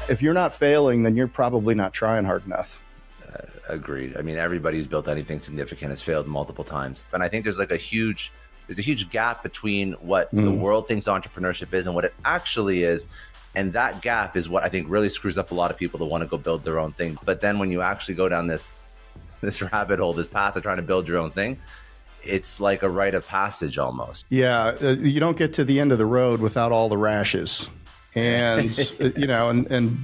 If you're not failing, then you're probably not trying hard enough. Agreed. I mean, everybody who's built anything significant has failed multiple times. And I think there's a huge gap between what the world thinks entrepreneurship is and what it actually is. And that gap is what I think really screws up a lot of people that want to go build their own thing. But then when you actually go down this rabbit hole, this path of trying to build your own thing, it's like a rite of passage almost. Yeah. You don't get to the end of the road without all the rashes. And,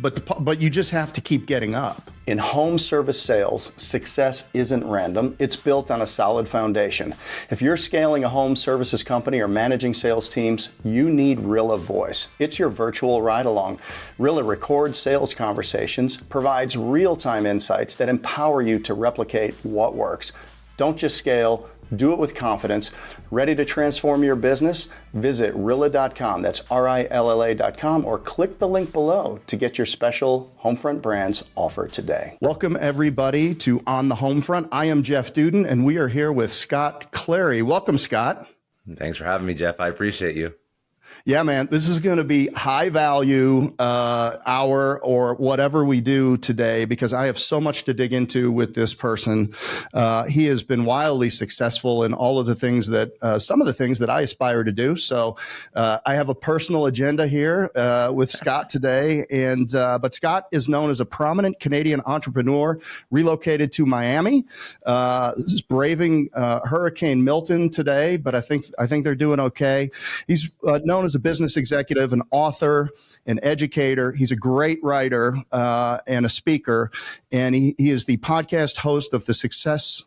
but you just have to keep getting up. In home service sales, success isn't random. It's built on a solid foundation. If you're scaling a home services company or managing sales teams, you need Rilla Voice. It's your virtual ride-along. Rilla records sales conversations, provides real-time insights that empower you to replicate what works. Don't just scale, do it with confidence. Ready to transform your business? Visit Rilla.com. That's RILLA.com, or click the link below to get your special Homefront Brands offer today. Welcome, everybody, to On The Homefront. I am Jeff Dudan, and we are here with Scott Clary. Welcome, Scott. Thanks for having me, Jeff. I appreciate you. Yeah, man, this is going to be high value hour or whatever we do today, because I have so much to dig into with this person. He has been wildly successful in all of the things that some of the things that I aspire to do. So I have a personal agenda here with Scott today. But Scott is known as a prominent Canadian entrepreneur, relocated to Miami, braving Hurricane Milton today. But I think they're doing okay. He's known as a business executive, an author, an educator. He's a great writer and a speaker, and he is the podcast host of the Success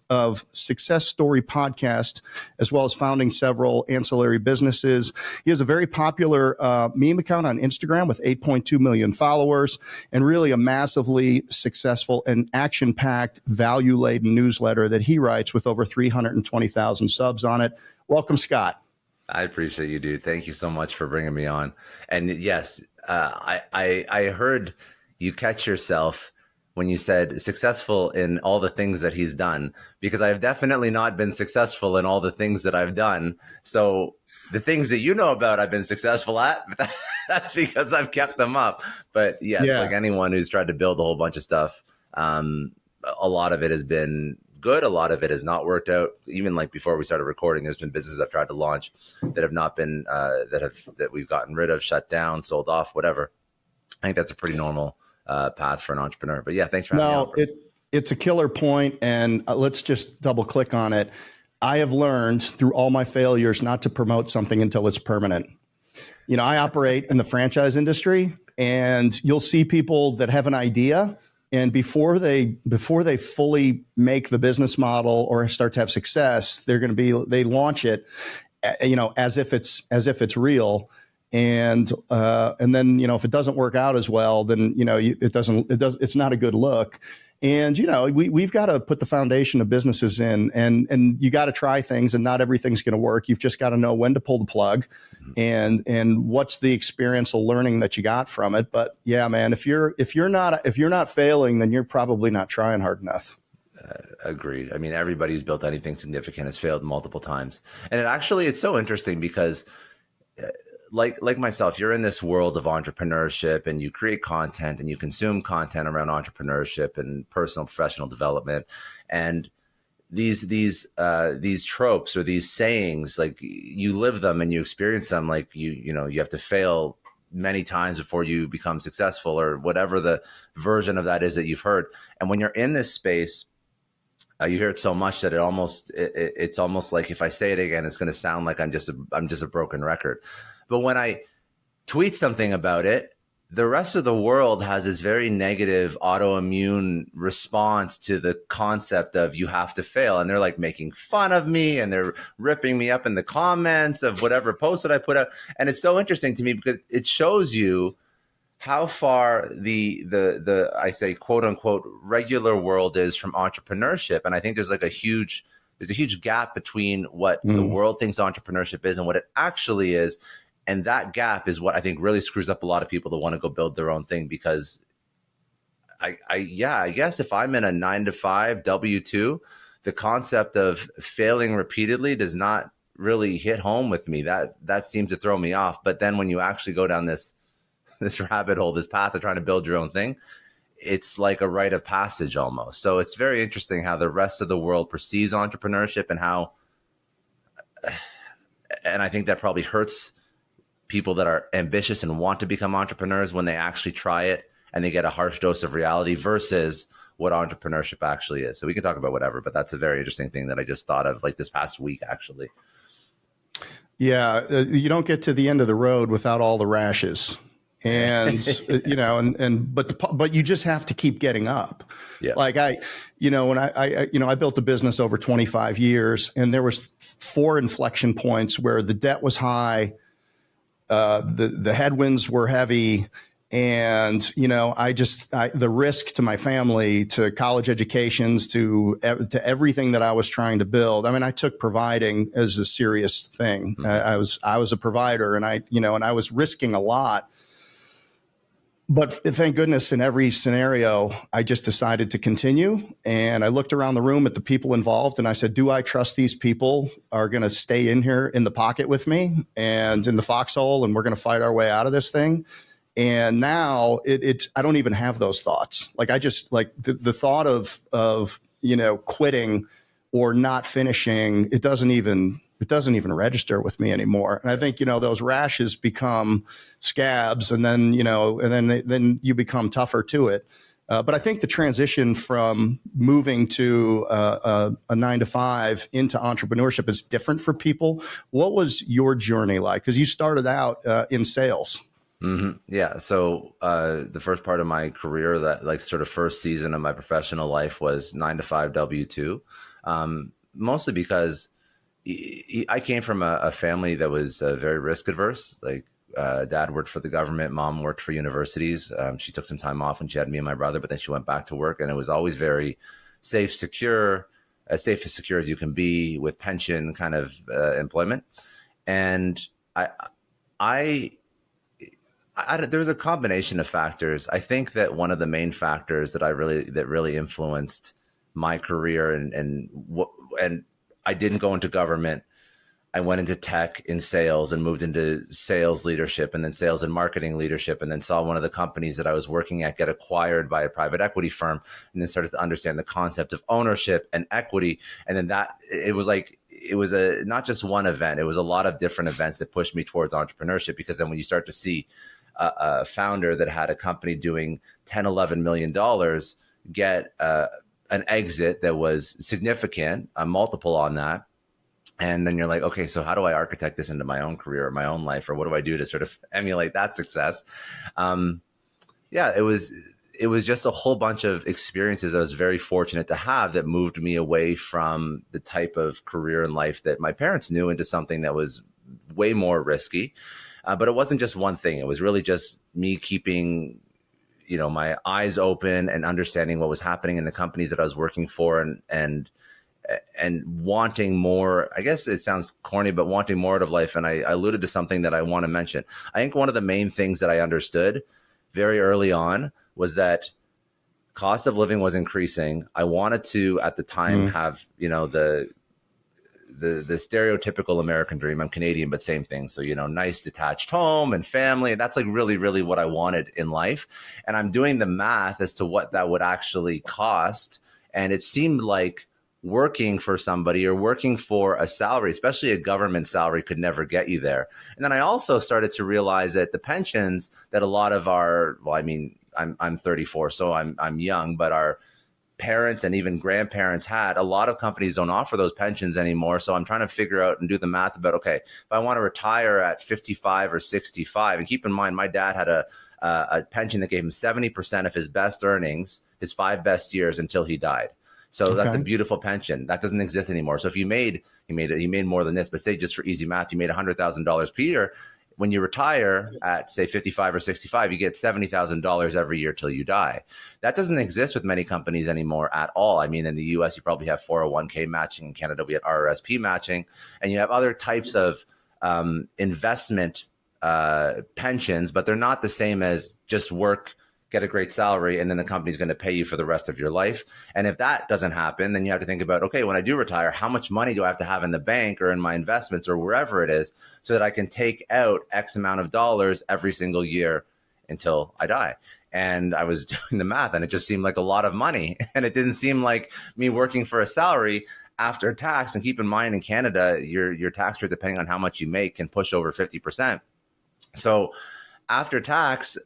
Story podcast, as well as founding several ancillary businesses. He has a very popular meme account on Instagram with 8.2 million followers, and really a massively successful and action-packed, value-laden newsletter that he writes with over 320,000 subs on it. Welcome, Scott. I appreciate you, dude. Thank you so much for bringing me on. And yes, I heard you catch yourself when you said successful in all the things that he's done, because I've definitely not been successful in all the things that I've done. So the things that you know about, I've been successful at, but that's because I've kept them up. But yes, like anyone who's tried to build a whole bunch of stuff, a lot of it has been good. A lot of it has not worked out. Even like before we started recording, there's been businesses I've tried to launch that have not been, that we've gotten rid of, shut down, sold off, whatever. I think that's a pretty normal path for an entrepreneur. But yeah, thanks for having me on. It's a killer point, and let's just double click on it. I have learned through all my failures not to promote something until it's permanent. You know, I operate in the franchise industry, and you'll see people that have an idea, and before they fully make the business model or start to have success, they launch it, as if it's real. And then, if it doesn't work out as well, then, it's not a good look. And, we've got to put the foundation of businesses in, and you got to try things, and not everything's going to work. You've just got to know when to pull the plug and what's the experiential learning that you got from it. But yeah, man, if you're not failing, then you're probably not trying hard enough. Agreed. I mean, everybody who's built anything significant has failed multiple times. And it's so interesting because like myself, you're in this world of entrepreneurship, and you create content and you consume content around entrepreneurship and personal professional development. And these tropes or these sayings, like you live them and you experience them, like you have to fail many times before you become successful, or whatever the version of that is that you've heard. And when you're in this space, you hear it so much that it's almost like if I say it again, it's going to sound like I'm just a broken record. But when I tweet something about it, the rest of the world has this very negative autoimmune response to the concept of you have to fail. And they're like making fun of me, and they're ripping me up in the comments of whatever post that I put out. And it's so interesting to me because it shows you how far the I say, quote unquote, regular world is from entrepreneurship. And I think there's a huge gap between what the world thinks entrepreneurship is and what it actually is. And that gap is what I think really screws up a lot of people that want to go build their own thing, because I guess if I'm in a 9-to-5 W-2, the concept of failing repeatedly does not really hit home with me. That seems to throw me off. But then when you actually go down this this rabbit hole, this path of trying to build your own thing, it's like a rite of passage almost. So it's very interesting how the rest of the world perceives entrepreneurship and I think that probably hurts people that are ambitious and want to become entrepreneurs when they actually try it and they get a harsh dose of reality versus what entrepreneurship actually is. So we can talk about whatever, but that's a very interesting thing that I just thought of like this past week, actually. Yeah. You don't get to the end of the road without all the rashes. And, but you just have to keep getting up. Yeah. Like when I built a business over 25 years and there was 4 inflection points where the debt was high, the headwinds were heavy. And, the risk to my family, to college educations, to everything that I was trying to build. I mean, I took providing as a serious thing. Mm-hmm. I was a provider and I was risking a lot. But thank goodness in every scenario, I just decided to continue. And I looked around the room at the people involved and I said, do I trust these people are going to stay in here in the pocket with me and in the foxhole, and we're going to fight our way out of this thing? And now I don't even have those thoughts. Like I just like the thought of quitting or not finishing, it doesn't even register with me anymore. And I think, those rashes become scabs and then you become tougher to it. But I think the transition from moving to a 9-to-5 into entrepreneurship is different for people. What was your journey like? Because you started out in sales. Mm-hmm. Yeah. So the first part of my career, that like sort of first season of my professional life, was 9-to-5 W-2, mostly because I came from a family that was very risk adverse. Like dad worked for the government, mom worked for universities. She took some time off when she had me and my brother, but then she went back to work, and it was always very safe, secure, as safe as secure as you can be with pension kind of employment. And there's a combination of factors. I think that one of the main factors that really influenced my career and I didn't go into government. I went into tech in sales and moved into sales leadership and then sales and marketing leadership, and then saw one of the companies that I was working at get acquired by a private equity firm, and then started to understand the concept of ownership and equity. And then it was not just one event. It was a lot of different events that pushed me towards entrepreneurship, because then when you start to see a founder that had a company doing $10-11 million get an exit that was significant, a multiple on that. And then you're like, okay, so how do I architect this into my own career or my own life? Or what do I do to sort of emulate that success? It was just a whole bunch of experiences I was very fortunate to have that moved me away from the type of career and life that my parents knew into something that was way more risky. But it wasn't just one thing. It was really just me keeping my eyes open and understanding what was happening in the companies that I was working for, and wanting more. I guess it sounds corny, but wanting more out of life. And I alluded to something that I want to mention. I think one of the main things that I understood very early on was that cost of living was increasing. I wanted to, at the time, have, the stereotypical American dream. I'm Canadian, but same thing. So, nice detached home and family. And that's like really, really what I wanted in life. And I'm doing the math as to what that would actually cost. And it seemed like working for somebody or working for a salary, especially a government salary, could never get you there. And then I also started to realize that the pensions that a lot of I'm 34, so I'm young, but our parents and even grandparents had, a lot of companies don't offer those pensions anymore. So I'm trying to figure out and do the math about, okay, if I want to retire at 55 or 65, and keep in mind, my dad had a pension that gave him 70% of his best earnings, his 5 best years, until he died. So that's a beautiful pension that doesn't exist anymore. So if he made more than this, but say just for easy math, you made $100,000 per year. When you retire at, say, 55 or 65, you get $70,000 every year till you die. That doesn't exist with many companies anymore at all. I mean, in the US, you probably have 401k matching. In Canada, we have RRSP matching. And you have other types of investment pensions, but they're not the same as just work, get a great salary, and then the company's going to pay you for the rest of your life. And if that doesn't happen, then you have to think about, okay, when I do retire, how much money do I have to have in the bank or in my investments or wherever it is so that I can take out X amount of dollars every single year until I die. And I was doing the math and it just seemed like a lot of money. And it didn't seem like me working for a salary after tax. And keep in mind, in Canada, your tax rate, depending on how much you make, can push over 50%. So after tax,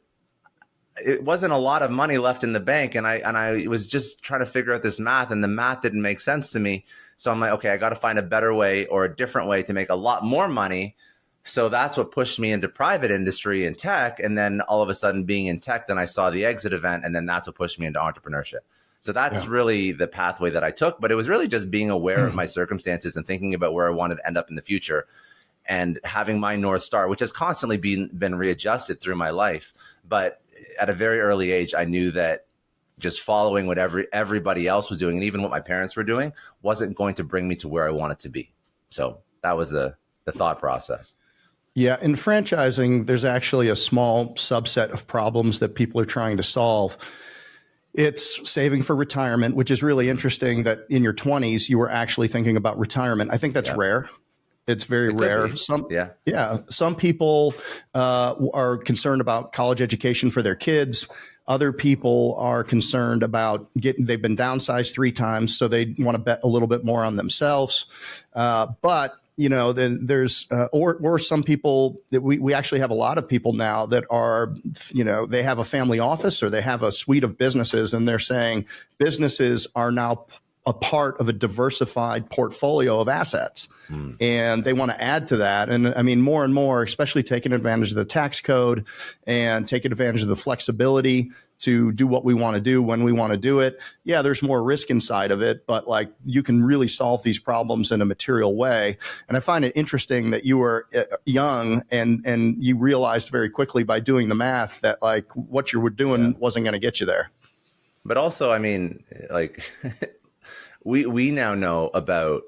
it wasn't a lot of money left in the bank. And I was just trying to figure out this math, and the math didn't make sense to me. So I'm like, okay, I got to find a better way or a different way to make a lot more money. So that's what pushed me into private industry and tech. And then all of a sudden being in tech, then I saw the exit event, and then that's what pushed me into entrepreneurship. So that's really the pathway that I took. But it was really just being aware of my circumstances and thinking about where I wanted to end up in the future, and having my North Star, which has constantly been readjusted through my life. But at a very early age, I knew that just following what everybody else was doing, and even what my parents were doing, wasn't going to bring me to where I wanted to be. So that was the thought process. Yeah. In franchising, there's actually a small subset of problems that people are trying to solve. It's saving for retirement, which is really interesting that in your 20s, you were actually thinking about retirement. I think that's rare. It's very rare. Some people are concerned about college education for their kids. Other people are concerned about they've been downsized 3 times, so they want to bet a little bit more on themselves. But then there's or some people that we actually have a lot of people now that are, they have a family office or they have a suite of businesses, and they're saying businesses are now a part of a diversified portfolio of assets. And they want to add to that. And I mean, more and more, especially taking advantage of the tax code and taking advantage of the flexibility to do what we want to do when we want to do it. Yeah, there's more risk inside of it, but like you can really solve these problems in a material way. And I find it interesting that you were young and you realized very quickly by doing the math that like what you were doing wasn't going to get you there. But also, I mean, like we now know about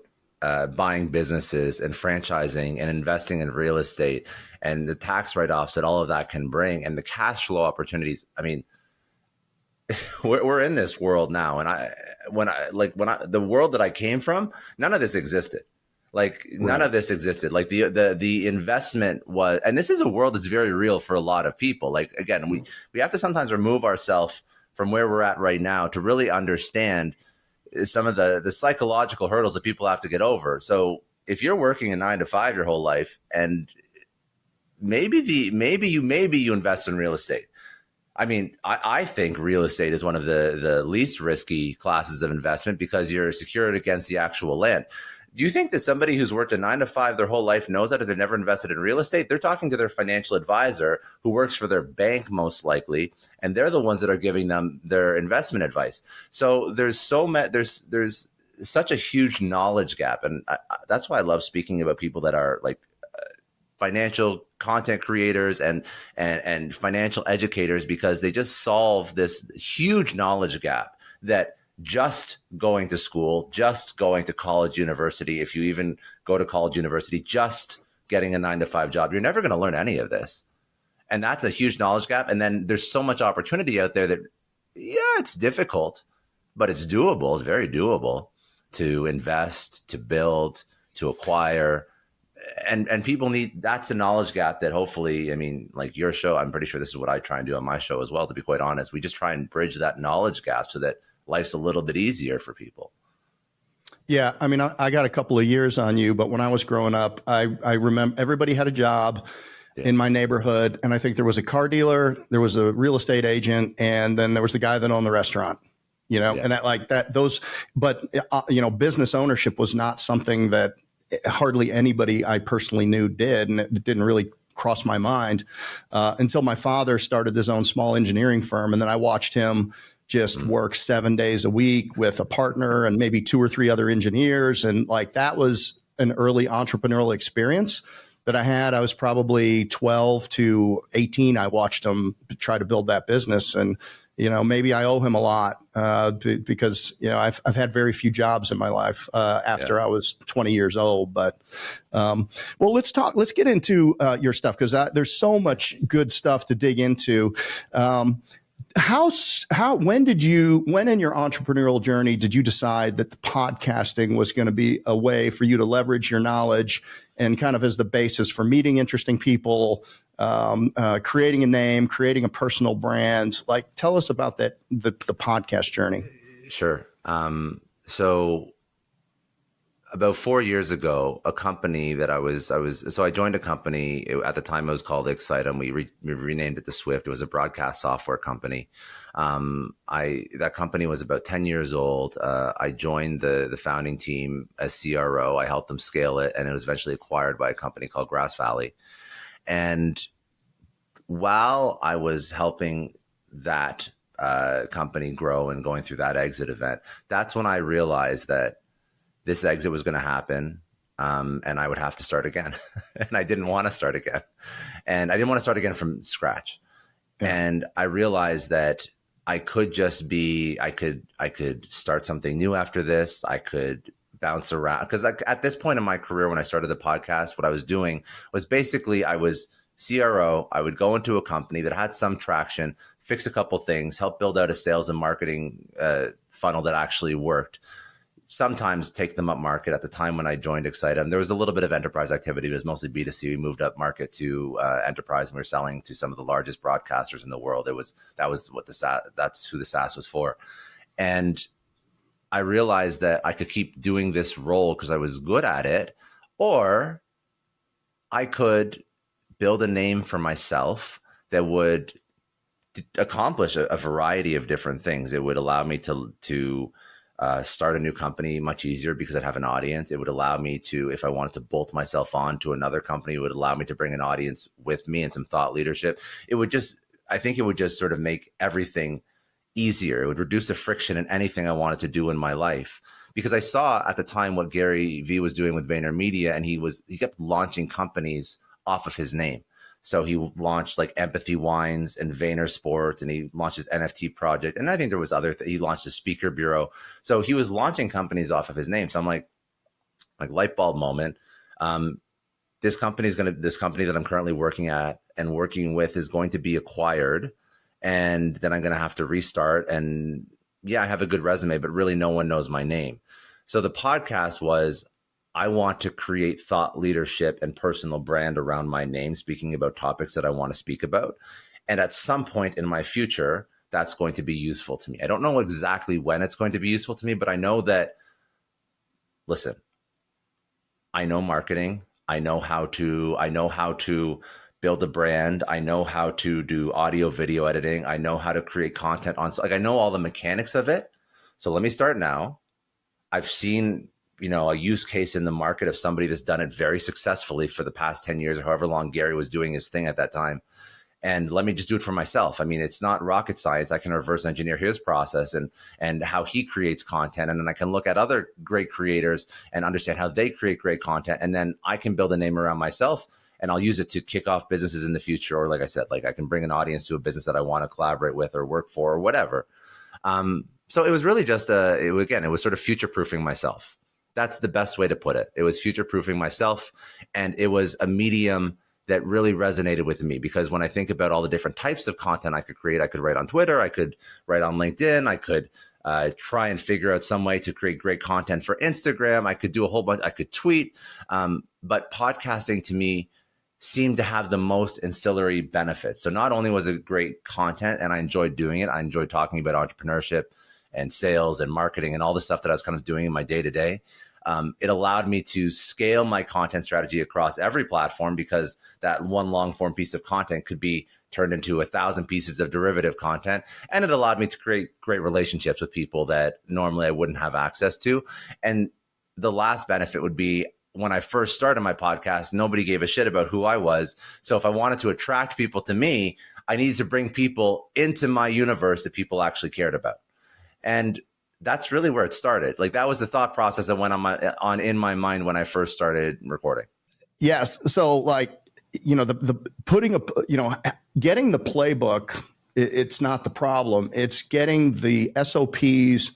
buying businesses and franchising and investing in real estate and the tax write-offs that all of that can bring and the cash flow opportunities. I mean, we're in this world now. And the world that I came from, none of this existed. None of this existed. Like the investment was, and this is a world that's very real for a lot of people. Like, again, we have to sometimes remove ourselves from where we're at right now to really understand some of the psychological hurdles that people have to get over. So if you're working a 9-to-5 your whole life, and maybe you invest in real estate. I mean, I think real estate is one of the least risky classes of investment because you're secured against the actual land. Do you think that somebody who's worked a 9-to-5 their whole life knows that if they've never invested in real estate? They're talking to their financial advisor who works for their bank most likely, and they're the ones that are giving them their investment advice. So there's such a huge knowledge gap, and that's why I love speaking about people that are like financial content creators and financial educators, because they just solve this huge knowledge gap that just going to school, just going to college, university, if you even go to college, university, just getting a 9-to-5 job, you're never going to learn any of this. And that's a huge knowledge gap. And then there's so much opportunity out there that, it's difficult, but it's doable. It's very doable to invest, to build, to acquire. And people need, that's the knowledge gap that hopefully, I mean, like your show, I'm pretty sure this is what I try and do on my show as well, to be quite honest. We just try and bridge that knowledge gap so that life's a little bit easier for people. Yeah. I mean, I got a couple of years on you, but when I was growing up, I remember everybody had a job in my neighborhood. And I think there was a car dealer, there was a real estate agent, and then there was the guy that owned the restaurant, and business ownership was not something that hardly anybody I personally knew did. And it didn't really cross my mind until my father started his own small engineering firm. And then I watched him just work 7 days a week with a partner and maybe 2 or 3 other engineers. And like, that was an early entrepreneurial experience that I had. I was probably 12 to 18. I watched him try to build that business. And, maybe I owe him a lot because, I've had very few jobs in my life after I was 20 years old. But let's get into your stuff, because there's so much good stuff to dig into. When in your entrepreneurial journey did you decide that the podcasting was going to be a way for you to leverage your knowledge and kind of as the basis for meeting interesting people, creating a name, creating a personal brand. Like, tell us about that, the podcast journey. Sure. So about 4 years ago, a company that so I joined a company. At the time it was called Excite, we renamed it to Swift. It was a broadcast software company. That company was about 10 years old. I joined the founding team as CRO. I helped them scale it, and it was eventually acquired by a company called Grass Valley. And while I was helping that company grow and going through that exit event, that's when I realized that this exit was going to happen, and I would have to start again. And I didn't want to start again. And I didn't want to start again from scratch. Yeah. And I realized that I could start something new after this. I could bounce around. Because at this point in my career, when I started the podcast, what I was doing was basically I was CRO. I would go into a company that had some traction, fix a couple things, help build out a sales and marketing funnel that actually worked. Sometimes take them up market. At the time when I joined Excite, there was a little bit of enterprise activity. It was mostly B2C. We moved up market to enterprise, and we were selling to some of the largest broadcasters in the world. That's who the SaaS was for. And I realized that I could keep doing this role because I was good at it, or I could build a name for myself that would accomplish a variety of different things. It would allow me to start a new company much easier because I'd have an audience. It would allow me to, if I wanted to bolt myself on to another company, it would allow me to bring an audience with me and some thought leadership. I think it would just sort of make everything easier. It would reduce the friction in anything I wanted to do in my life. Because I saw at the time what Gary Vee was doing with VaynerMedia, and he kept launching companies off of his name. So he launched like Empathy Wines and Vayner Sports, and he launched his NFT project. And I think there was he launched a speaker bureau. So he was launching companies off of his name. So I'm like light bulb moment. This company that I'm currently working at and working with is going to be acquired. And then I'm going to have to restart. And yeah, I have a good resume, but really no one knows my name. So the podcast was, I want to create thought leadership and personal brand around my name, speaking about topics that I want to speak about. And at some point in my future, that's going to be useful to me. I don't know exactly when it's going to be useful to me, but I know that, listen, I know marketing. I know how to build a brand. I know how to do audio, video editing. I know how to create content I know all the mechanics of it. So let me start now. I've seen a use case in the market of somebody that's done it very successfully for the past 10 years or however long Gary was doing his thing at that time. And let me just do it for myself. I mean, it's not rocket science. I can reverse engineer his process and how he creates content. And then I can look at other great creators and understand how they create great content. And then I can build a name around myself, and I'll use it to kick off businesses in the future. Or like I said, I can bring an audience to a business that I want to collaborate with or work for or whatever. So it was really just it was sort of future-proofing myself. That's the best way to put it. It was future-proofing myself, and it was a medium that really resonated with me, because when I think about all the different types of content I could create, I could write on Twitter, I could write on LinkedIn, I could try and figure out some way to create great content for Instagram. I could do a whole bunch, I could tweet. But podcasting to me seemed to have the most ancillary benefits. So not only was it great content and I enjoyed doing it, I enjoyed talking about entrepreneurship and sales and marketing and all the stuff that I was kind of doing in my day-to-day. It allowed me to scale my content strategy across every platform, because that one long form piece of content could be turned into 1,000 pieces of derivative content. And it allowed me to create great relationships with people that normally I wouldn't have access to. And the last benefit would be, when I first started my podcast, nobody gave a shit about who I was. So if I wanted to attract people to me, I needed to bring people into my universe that people actually cared about. And that's really where it started. That was the thought process that went on in my mind when I first started recording. Yes. So the getting the playbook, it's not the problem. It's getting the SOPs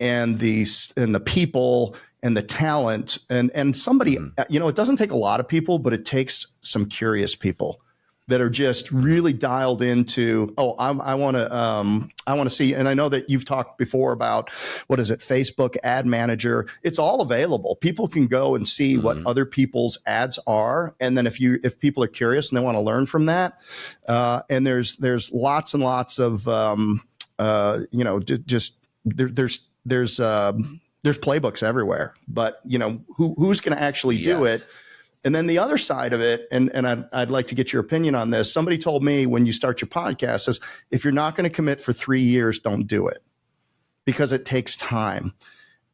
and the people and the talent and somebody, it doesn't take a lot of people, but it takes some curious people. that are just really dialed into, I want to see. And I know that you've talked before about, what is it, Facebook Ad Manager. It's all available. People can go and see what other people's ads are. And then if people are curious and they want to learn from that, and there's lots and lots of, there's playbooks everywhere, but who's going to actually do it? And then the other side of it, and I'd like to get your opinion on this. Somebody told me when you start your podcast, says, if you're not going to commit for 3 years, don't do it, because it takes time.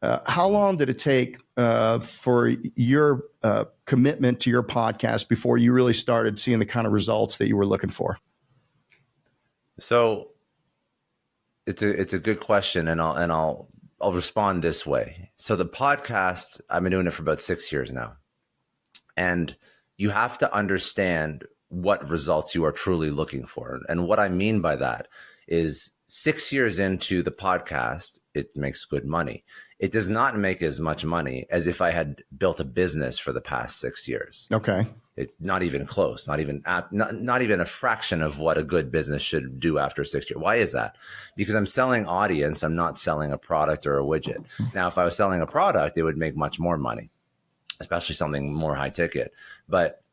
How long did it take for your commitment to your podcast before you really started seeing the kind of results that you were looking for? So it's a good question, and I'll respond this way. So the podcast, I've been doing it for about 6 years now. And you have to understand what results you are truly looking for. And what I mean by that is 6 years into the podcast, it makes good money. It does not make as much money as if I had built a business for the past 6 years. Okay. Not even close, not even a fraction of what a good business should do after 6 years. Why is that? Because I'm selling audience. I'm not selling a product or a widget. Now, if I was selling a product, it would make much more money, especially something more high ticket. But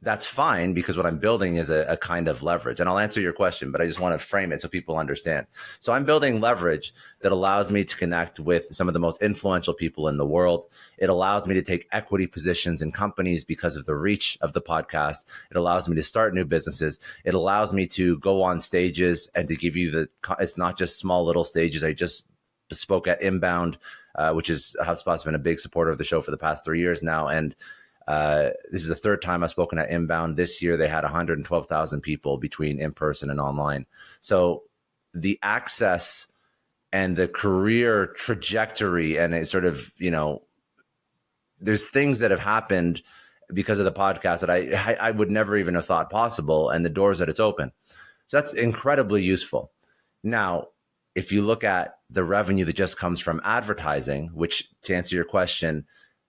that's fine, because what I'm building is a kind of leverage. And I'll answer your question, but I just want to frame it so people understand. So I'm building leverage that allows me to connect with some of the most influential people in the world. It allows me to take equity positions in companies because of the reach of the podcast. It allows me to start new businesses. It allows me to go on stages and to give you it's not just small little stages. I just spoke at Inbound, which is HubSpot's been a big supporter of the show for the past 3 years now. And this is the third time I've spoken at Inbound. This year, they had 112,000 people between in-person and online. So the access and the career trajectory, and it sort of, there's things that have happened because of the podcast that I would never even have thought possible, and the doors that it's opened. So that's incredibly useful. Now, if you look at the revenue that just comes from advertising, which, to answer your question,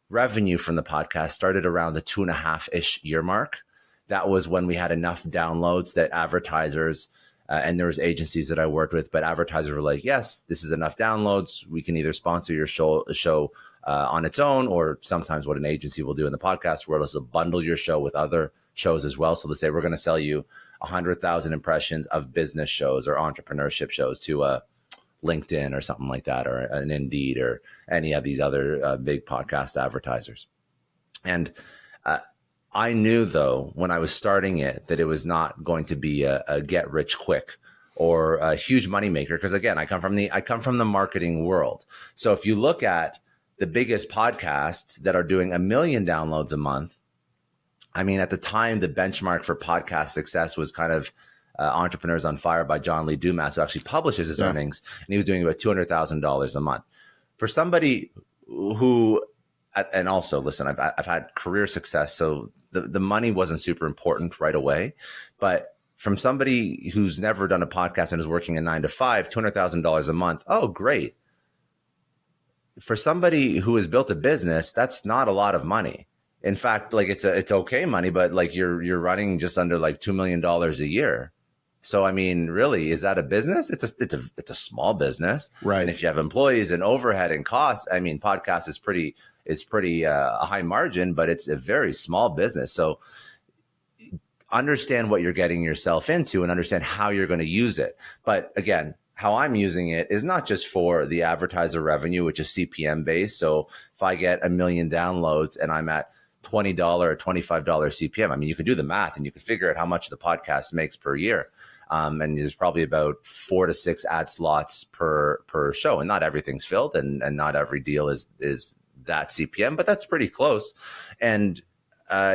revenue from the podcast started around the 2.5-ish year mark. That was when we had enough downloads that advertisers, and there was agencies that I worked with, but advertisers were like, yes, this is enough downloads. We can either sponsor your show on its own, or sometimes what an agency will do in the podcast world is to bundle your show with other shows as well. So let's say we're going to sell you 100,000 impressions of business shows or entrepreneurship shows to LinkedIn or something like that, or an Indeed, or any of these other big podcast advertisers. And I knew, though, when I was starting it, that it was not going to be a get rich quick or a huge moneymaker. Because again, I come from the marketing world. So if you look at the biggest podcasts that are doing 1 million downloads a month, I mean, at the time, the benchmark for podcast success was kind of Entrepreneurs on Fire by John Lee Dumas, who actually publishes his earnings, and he was doing about $200,000 a month. For somebody who, and also, listen, I've had career success, so the money wasn't super important right away. But from somebody who's never done a podcast and is working a 9 to 5, $200,000 a month, oh, great. For somebody who has built a business, that's not a lot of money. In fact, like it's okay money, but like you're running just under like $2 million a year. So, I mean, really, is that a business? It's a small business, right? And if you have employees and overhead and costs, I mean, podcast is pretty high margin, but it's a very small business. So, understand what you're getting yourself into and understand how you're going to use it. But again, how I'm using it is not just for the advertiser revenue, which is CPM based. So, if I get 1 million downloads and I'm at $20 or $25 CPM, I mean, you can do the math and you can figure out how much the podcast makes per year. And there's probably about 4 to 6 ad slots per show, and not everything's filled, and not every deal is that CPM, but that's pretty close. And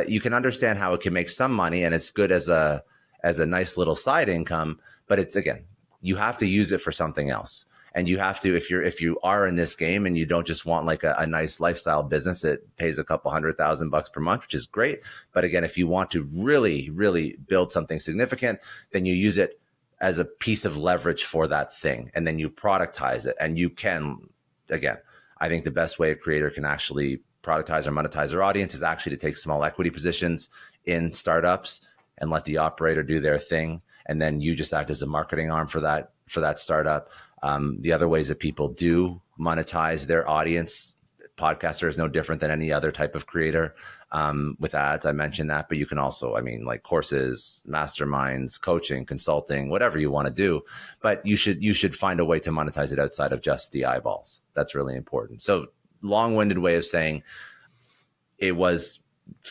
you can understand how it can make some money, and it's good as a nice little side income. But it's, again, you have to use it for something else. And you have to, if you are in this game and you don't just want like a nice lifestyle business that pays a couple $100,000 per month, which is great. But again, if you want to really, really build something significant, then you use it as a piece of leverage for that thing. And then you productize it. And you can, again, I think the best way a creator can actually productize or monetize their audience is actually to take small equity positions in startups and let the operator do their thing. And then you just act as a marketing arm for that startup. The other ways that people do monetize their audience, podcaster is no different than any other type of creator with ads. I mentioned that, but you can also, like courses, masterminds, coaching, consulting, whatever you want to do. But you should find a way to monetize it outside of just the eyeballs. That's really important. So long-winded way of saying it was,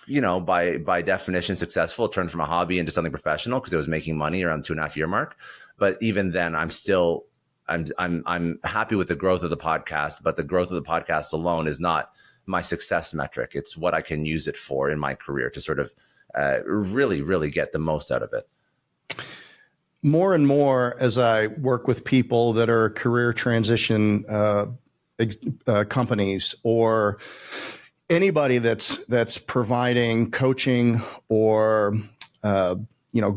by definition successful. It turned from a hobby into something professional because it was making money around the 2.5 year mark. But even then, I'm happy with the growth of the podcast, but the growth of the podcast alone is not my success metric. It's what I can use it for in my career to sort of really, really get the most out of it. More and more as I work with people that are career transition companies, or anybody that's providing coaching or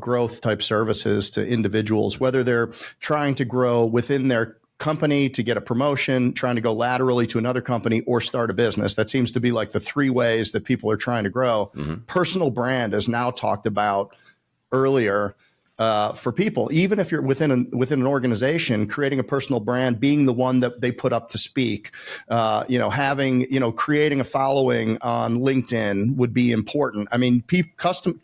growth type services to individuals, whether they're trying to grow within their company to get a promotion, trying to go laterally to another company, or start a business. That seems to be like the three ways that people are trying to grow. Mm-hmm. Personal brand is now talked about earlier for people, even if you're within an organization, creating a personal brand, being the one that they put up to speak, creating a following on LinkedIn would be important. I mean,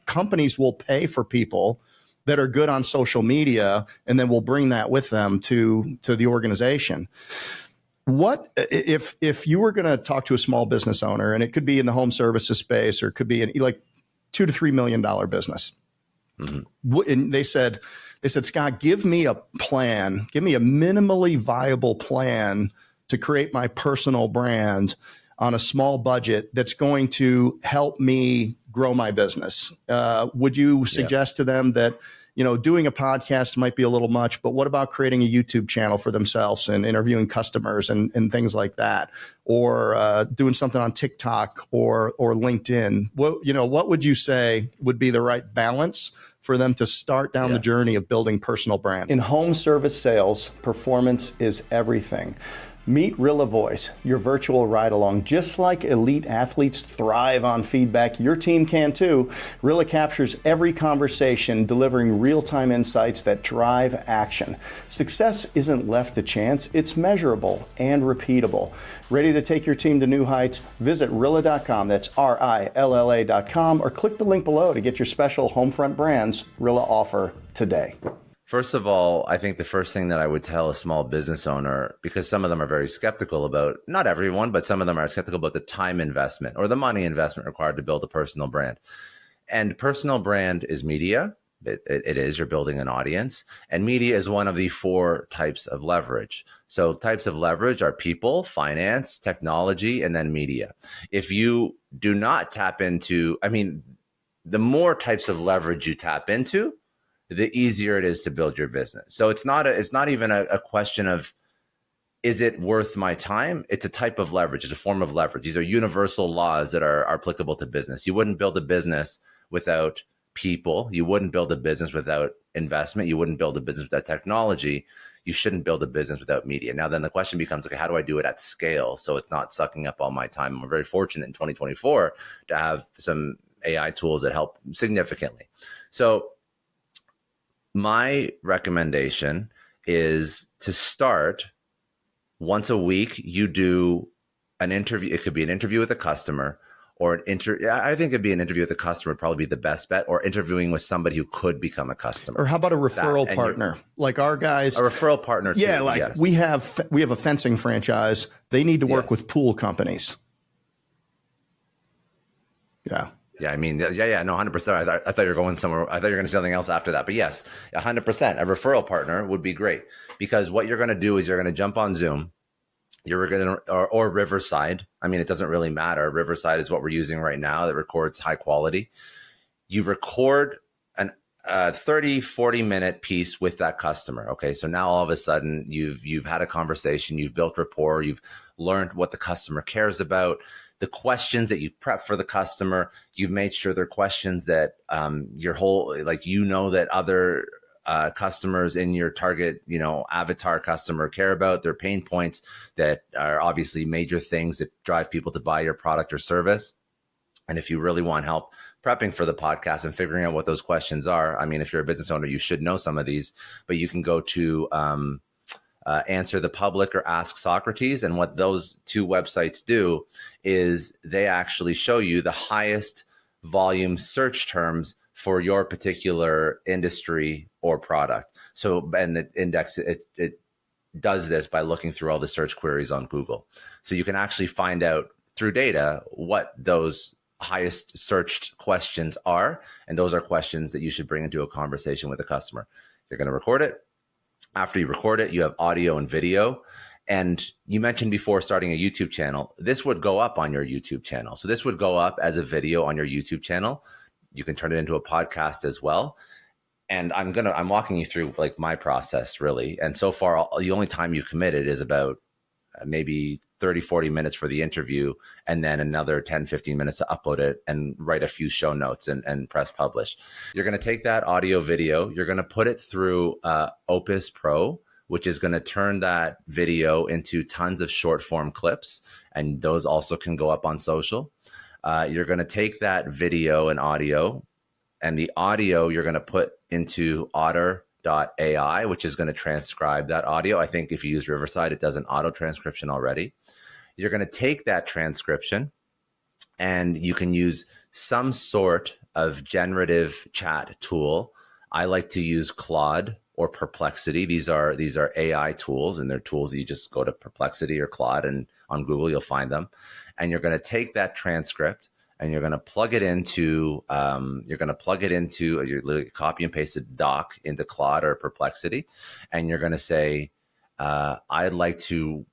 companies will pay for people that are good on social media, and then we'll bring that with them to the organization. What if you were going to talk to a small business owner, and it could be in the home services space, or it could be in like $2 to $3 million business? Mm-hmm. And they said, Scott, give me a plan, give me a minimally viable plan to create my personal brand on a small budget that's going to help me grow my business. Would you suggest to them that, doing a podcast might be a little much, but what about creating a YouTube channel for themselves and interviewing customers and things like that, or doing something on TikTok or LinkedIn? What would you say would be the right balance for them to start down the journey of building personal brand? In home service sales, performance is everything. Meet Rilla Voice, your virtual ride-along. Just like elite athletes thrive on feedback, your team can too. Rilla captures every conversation, delivering real-time insights that drive action. Success isn't left to chance, it's measurable and repeatable. Ready to take your team to new heights? Visit Rilla.com, that's RILLA.com, or click the link below to get your special Homefront Brands Rilla offer today. First of all, I think the first thing that I would tell a small business owner, because some of them are very skeptical about, not everyone, but some of them are skeptical about the time investment or the money investment required to build a personal brand. And personal brand is media. It is, you're building an audience. And media is one of the 4 types of leverage. So types of leverage are people, finance, technology, and then media. If you do not tap into, the more types of leverage you tap into, the easier it is to build your business. So it's not even a question of, is it worth my time? It's a type of leverage. It's a form of leverage. These are universal laws that are applicable to business. You wouldn't build a business without people. You wouldn't build a business without investment. You wouldn't build a business without technology. You shouldn't build a business without media. Now, then the question becomes, okay, how do I do it at scale so it's not sucking up all my time? And we're very fortunate in 2024 to have some AI tools that help significantly. So my recommendation is to start once a week. You do an interview. It could be an interview with a customer, or I think it'd be an interview with a customer would probably be the best bet, or interviewing with somebody who could become a customer. Or how about a referral partner? Like our guys. A referral partner too. Yeah, like we have a fencing franchise. They need to work with pool companies. Yeah. Yeah, no, 100%. I thought you were going somewhere. I thought you were going to say something else after that. But yes, 100%. A referral partner would be great, because what you're going to do is you're going to jump on Zoom. You're going to, or Riverside. It doesn't really matter. Riverside is what we're using right now that records high quality. You record a 30, 40-minute piece with that customer. Okay, so now all of a sudden you've had a conversation, you've built rapport, you've learned what the customer cares about. The questions that you've prepped for the customer, you've made sure they're questions that that other customers in your target, avatar customer care about, their pain points that are obviously major things that drive people to buy your product or service. And if you really want help prepping for the podcast and figuring out what those questions are. I mean, if you're a business owner, you should know some of these, but you can go to Answer the Public or Ask Socrates. And what those two websites do is they actually show you the highest volume search terms for your particular industry or product. So, and the index, it does this by looking through all the search queries on Google. So you can actually find out through data what those highest searched questions are. And those are questions that you should bring into a conversation with a customer. You're going to record it. After you record it, you have audio and video. And you mentioned before starting a YouTube channel. This would go up on your YouTube channel. So this would go up as a video on your YouTube channel. You can turn it into a podcast as well. And I'm walking you through like my process really. And so far, the only time you've committed is about maybe 30, 40 minutes for the interview, and then another 10, 15 minutes to upload it and write a few show notes and press publish. You're going to take that audio video, you're going to put it through Opus Pro, which is going to turn that video into tons of short form clips. And those also can go up on social. You're going to take that video and audio, and the audio you're going to put into Otter.ai, which is going to transcribe that audio. I think if you use Riverside, it does an auto transcription already. You're going to take that transcription and you can use some sort of generative chat tool. I like to use Claude or Perplexity. These are AI tools, and they're tools that you just go to Perplexity or Claude, and on Google you'll find them. And you're going to take that transcript and you're going to plug it into, you literally copy and paste a doc into Claude or Perplexity. And you're going to say, I'd like to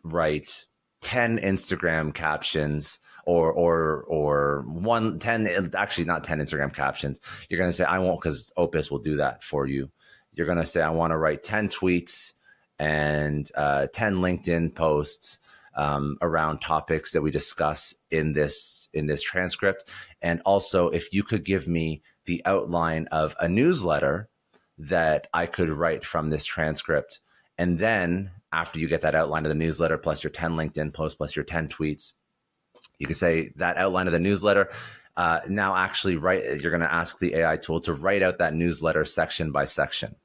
write 10 Instagram captions or 10, actually not 10 Instagram captions. You're going to say, I won't, because Opus will do that for you. You're going to say, I want to write 10 tweets and 10 LinkedIn posts around topics that we discuss in this transcript. And also, if you could give me the outline of a newsletter that I could write from this transcript. And then after you get that outline of the newsletter, plus your 10 LinkedIn posts, plus your 10 tweets, you can say that outline of the newsletter. Now actually you're going to ask the AI tool to write out that newsletter section by section.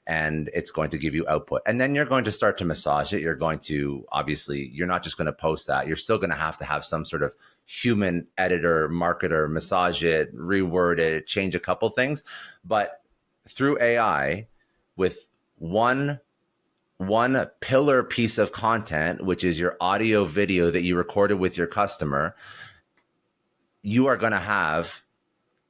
And it's going to give you output. And then you're going to start to massage it. You're going to, obviously, you're not just going to post that. You're still going to have some sort of human editor, marketer, massage it, reword it, change a couple things. But through AI, with one pillar piece of content, which is your audio video that you recorded with your customer, you are going to have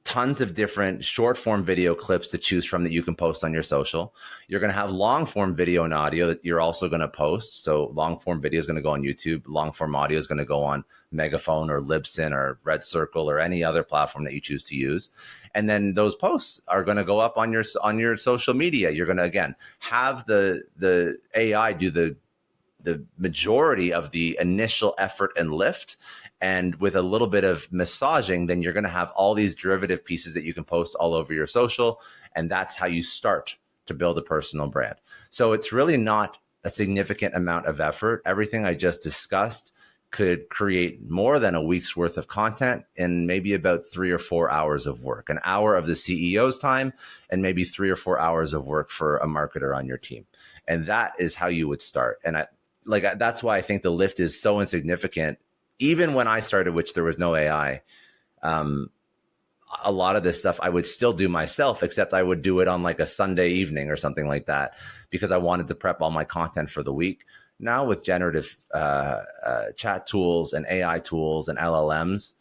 tons of different short form video clips to choose from that you can post on your social. You're going to have long form video and audio that you're also going to post. So long form video is going to go on YouTube. Long form audio is going to go on Megaphone or Libsyn or Red Circle or any other platform that you choose to use. And then those posts are going to go up on your social media. You're going to, again, have the AI do the majority of the initial effort and lift. And with a little bit of massaging, then you're going to have all these derivative pieces that you can post all over your social. And that's how you start to build a personal brand. So it's really not a significant amount of effort. Everything I just discussed could create more than a week's worth of content in maybe about 3 or 4 hours of work, an hour of the CEO's time, and maybe 3 or 4 hours of work for a marketer on your team. And that is how you would start. And that's why I think the lift is so insignificant. Even when I started, which there was no AI, a lot of this stuff I would still do myself, except I would do it on like a Sunday evening or something like that, because I wanted to prep all my content for the week. Now with generative chat tools and AI tools and LLMs,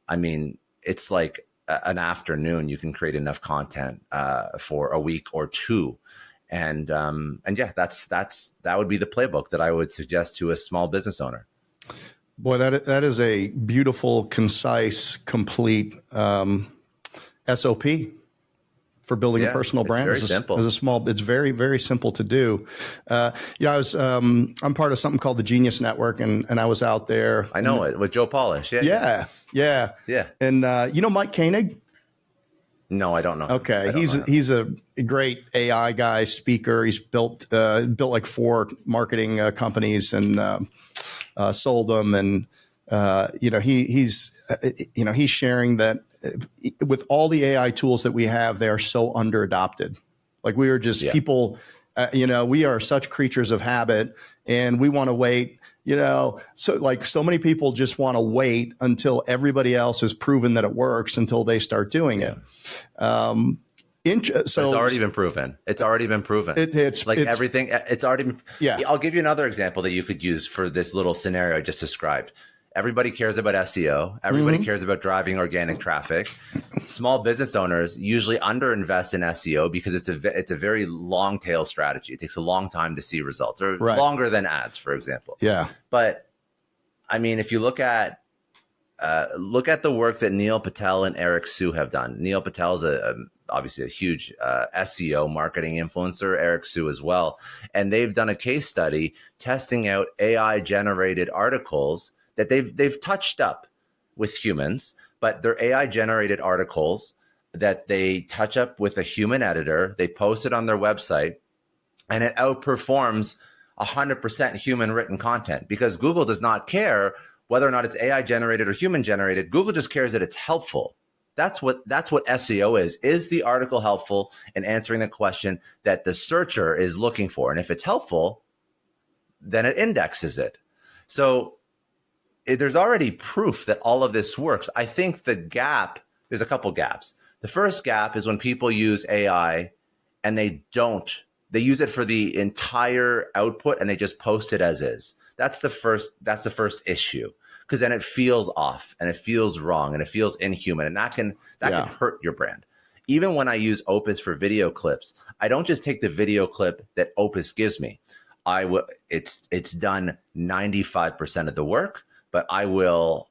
I mean, it's like an afternoon. You can create enough content for a week or two. And yeah, that would be the playbook that I would suggest to a small business owner. Boy, that is a beautiful, concise, complete SOP for building a personal brand. It's very simple. It's very, very simple to do. I'm part of something called the Genius Network, and I was out there. I know it with Joe Polish. Yeah. And you know Mike Koenig? No, I don't know. Okay, he's a great AI guy, speaker. He's built like 4 marketing companies and sold them. And he's sharing that with all the AI tools that we have, they are so under adopted. Like we are just people, we are such creatures of habit, and we want to wait, so many people just want to wait until everybody else has proven that it works until they start doing it. So it's already been proven. It's already been proven. It's everything. It's already been. Yeah. I'll give you another example that you could use for this little scenario I just described. Everybody cares about SEO. Everybody cares about driving organic traffic. Small business owners usually underinvest in SEO because it's a very long tail strategy. It takes a long time to see results, or longer than ads, for example. Yeah. But I mean, if you look at the work that Neil Patel and Eric Sue have done. Neil Patel is obviously a huge SEO marketing influencer, Eric Sue as well. And they've done a case study testing out AI generated articles that they've touched up with humans, but they're AI generated articles that they touch up with a human editor. They post it on their website, and it outperforms 100% human written content, because Google does not care whether or not it's AI generated or human generated. Google just cares that it's helpful. That's what SEO is. Is the article helpful in answering the question that the searcher is looking for? And if it's helpful, then it indexes it. So there's already proof that all of this works. I think there's a couple gaps. The first gap is when people use AI and they use it for the entire output and they just post it as is. That's the first issue, because then it feels off and it feels wrong and it feels inhuman, and that can hurt your brand. Even when I use Opus for video clips, I don't just take the video clip that Opus gives me. It's done 95% of the work. But I will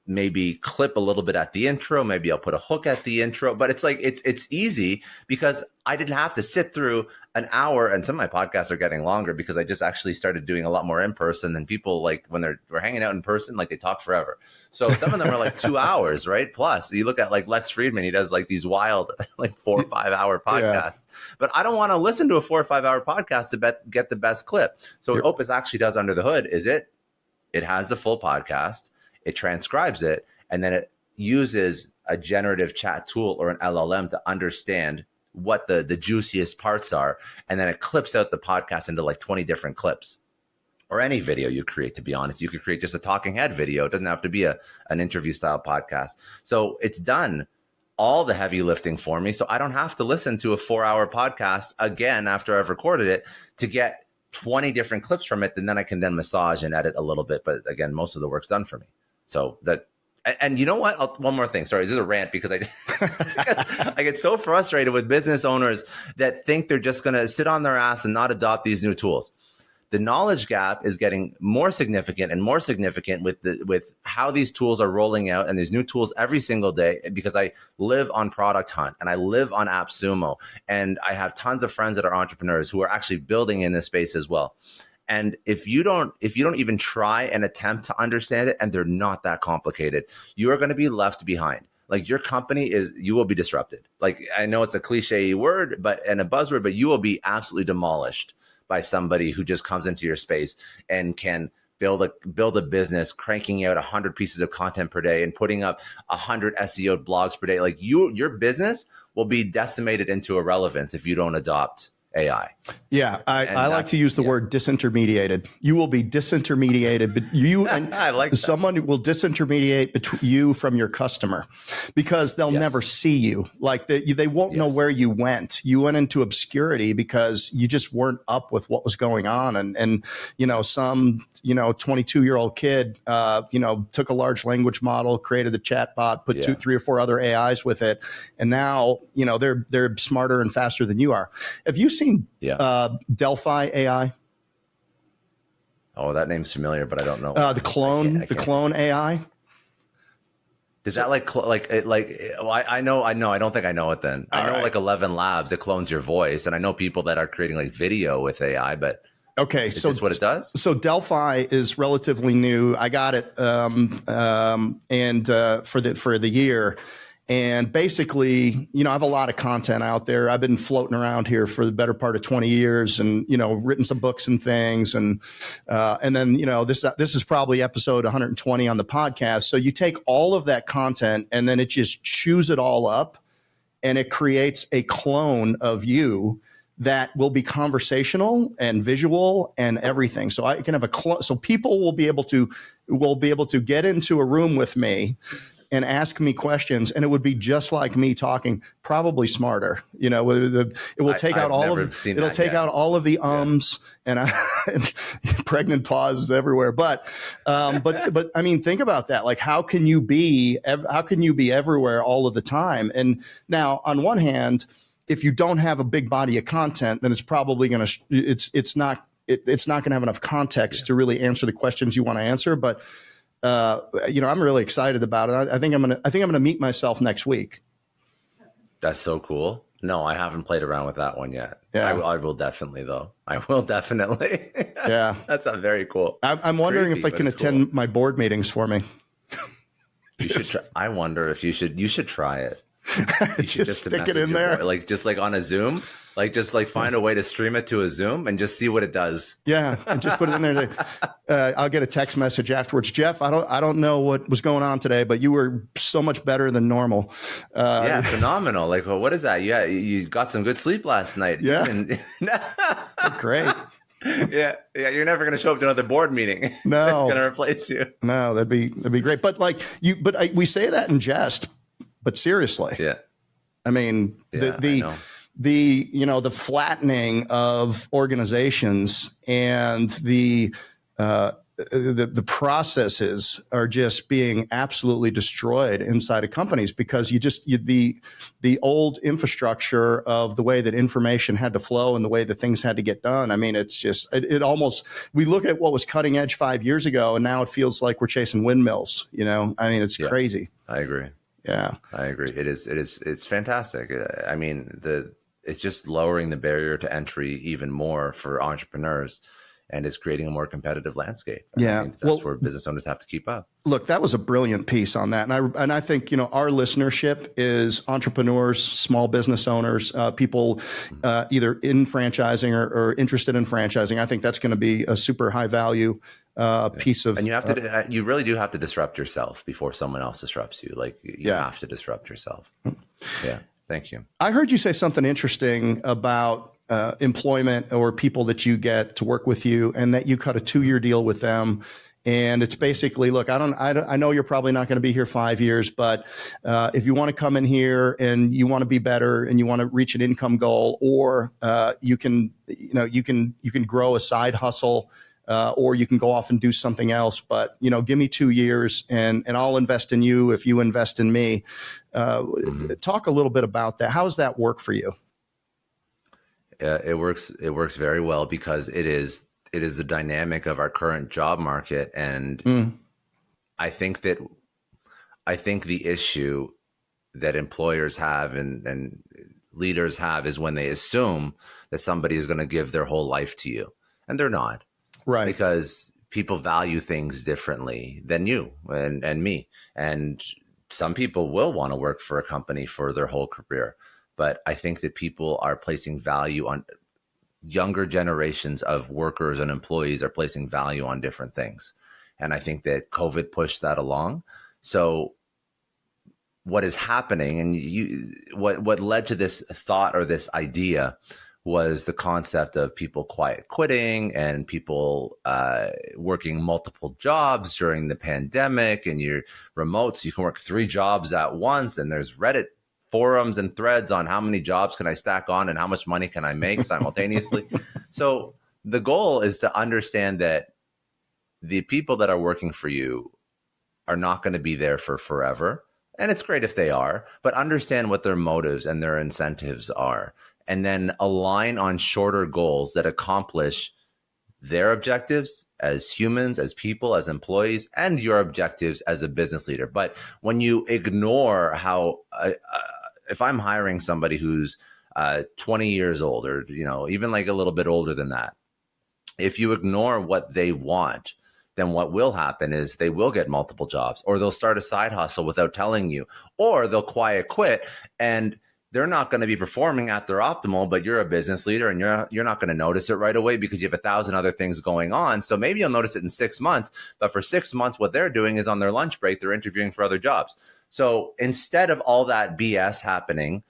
maybe clip a little bit at the intro. Maybe I'll put a hook at the intro. But it's like it's easy because I didn't have to sit through an hour. And some of my podcasts are getting longer because I just actually started doing a lot more in person. And people, like, when we're hanging out in person, like, they talk forever. So some of them are like 2 hours, right? Plus, you look at like Lex Friedman, he does like these wild like 4 or 5 hour podcasts. Yeah. But I don't want to listen to a 4 or 5 hour podcast to get the best clip. So what Opus actually does under the hood is it has the full podcast, it transcribes it, and then it uses a generative chat tool or an LLM to understand what the juiciest parts are. And then it clips out the podcast into like 20 different clips, or any video you create. To be honest, you could create just a talking head video. It doesn't have to be an interview style podcast. So it's done all the heavy lifting for me. So I don't have to listen to a 4 hour podcast again after I've recorded it to get 20 different clips from it, and then I can massage and edit a little bit. But again, most of the work's done for me. So and you know what? One more thing. Sorry, this is a rant because I get so frustrated with business owners that think they're just going to sit on their ass and not adopt these new tools. The knowledge gap is getting more significant and more significant with how these tools are rolling out, and there's new tools every single day, because I live on Product Hunt and I live on AppSumo, and I have tons of friends that are entrepreneurs who are actually building in this space as well. And if you don't even try and attempt to understand it, and they're not that complicated, you are going to be left behind. Like, your company you will be disrupted. Like, I know it's a cliche word, and a buzzword, but you will be absolutely demolished by somebody who just comes into your space and can build a business, cranking out 100 pieces of content per day and putting up 100 SEO blogs per day. Like, your business will be decimated into irrelevance if you don't adopt AI. Yeah, I like to use the word disintermediated. You will be disintermediated, but you and I like someone will disintermediate you from your customer, because they'll never see you. Like, they won't know where you went. You went into obscurity because you just weren't up with what was going on. And some 22-year-old kid took a large language model, created the chat bot, put 2, 3, or 4 other AIs with it, and now they're smarter and faster than you are. Have you seen Delphi AI? Oh, that name's familiar, but I don't know. The clone AI. Is that I know. I don't think I know it then. I know like 11 Labs, it clones your voice. And I know people that are creating like video with AI, but okay, is this what it does? So Delphi is relatively new. I got it for the year. And basically, I have a lot of content out there. I've been floating around here for the better part of 20 years and, written some books and things. And then, this is probably episode 120 on the podcast. So you take all of that content and then it just chews it all up and it creates a clone of you that will be conversational and visual and everything. So I can have so people will be able to get into a room with me and ask me questions, and it would be just like me talking, probably smarter. It will take out all of the ums and pregnant pauses everywhere. But I mean, think about that. Like, how can you be everywhere all of the time? And now, on one hand, if you don't have a big body of content, then it's probably going to it's not going to have enough context to really answer the questions you want to answer. But I'm really excited about it. I think I'm gonna meet myself next week. That's so cool. No, I haven't played around with that one yet. Yeah. I will definitely, though. I will definitely. Yeah. That's not very cool. I'm wondering if I can attend my board meetings for me. You should try, I wonder if you should try it. You should just stick it in there. Just like on a Zoom. Just find a way to stream it to a Zoom and just see what it does. Yeah, and just put it in there. I'll get a text message afterwards. Jeff, I don't know what was going on today, but you were so much better than normal. Yeah, phenomenal. What is that? Yeah, you got some good sleep last night. Yeah, great. Yeah, you're never going to show up to another board meeting. No, it's going to replace you. No, that'd be great. But we say that in jest, but seriously. Yeah. I mean, the flattening of organizations and the processes are just being absolutely destroyed inside of companies because the old infrastructure of the way that information had to flow and the way that things had to get done. I mean, it's just it almost, we look at what was cutting edge 5 years ago and now it feels like we're chasing windmills. I mean, it's crazy. I agree. Yeah, I agree. It's fantastic. I mean, it's just lowering the barrier to entry even more for entrepreneurs, and it's creating a more competitive landscape. Yeah, I think that's where business owners have to keep up. Look, that was a brilliant piece on that, and I think our listenership is entrepreneurs, small business owners, people either in franchising or interested in franchising. I think that's going to be a super high value piece of. And you have to, you really do have to disrupt yourself before someone else disrupts you. You have to disrupt yourself. Yeah. Thank you. I heard you say something interesting about employment or people that you get to work with you, and that you cut a 2-year deal with them. And it's basically, look, I know you're probably not going to be here 5 years, but if you want to come in here and you want to be better and you want to reach an income goal, or you can grow a side hustle. Or you can go off and do something else, but give me 2 years and I'll invest in you if you invest in me. Talk a little bit about that. How does that work for you? It works very well because it is the dynamic of our current job market, and I think the issue that employers have and leaders have is when they assume that somebody is going to give their whole life to you, and they're not. Right. Because people value things differently than you and me. And some people will want to work for a company for their whole career. But I think that people are placing value on younger generations of workers and employees are placing value on different things. And I think that COVID pushed that along. So what is happening, and what led to this thought or this idea was the concept of people quiet quitting and people working multiple jobs during the pandemic, and you're remote, so you can work 3 jobs at once. And there's Reddit forums and threads on how many jobs can I stack on and how much money can I make simultaneously. So the goal is to understand that the people that are working for you are not going to be there for forever. And it's great if they are, but understand what their motives and their incentives are. And then align on shorter goals that accomplish their objectives as humans, as people, as employees, and your objectives as a business leader. But when you ignore how, if I'm hiring somebody who's 20 years old, or even like a little bit older than that, if you ignore what they want, then what will happen is they will get multiple jobs, or they'll start a side hustle without telling you, or they'll quiet quit, and they're not going to be performing at their optimal, but you're a business leader and you're not going to notice it right away because you have 1,000 other things going on. So maybe you'll notice it in 6 months, but for 6 months, what they're doing is on their lunch break, they're interviewing for other jobs. So instead of all that BS happening,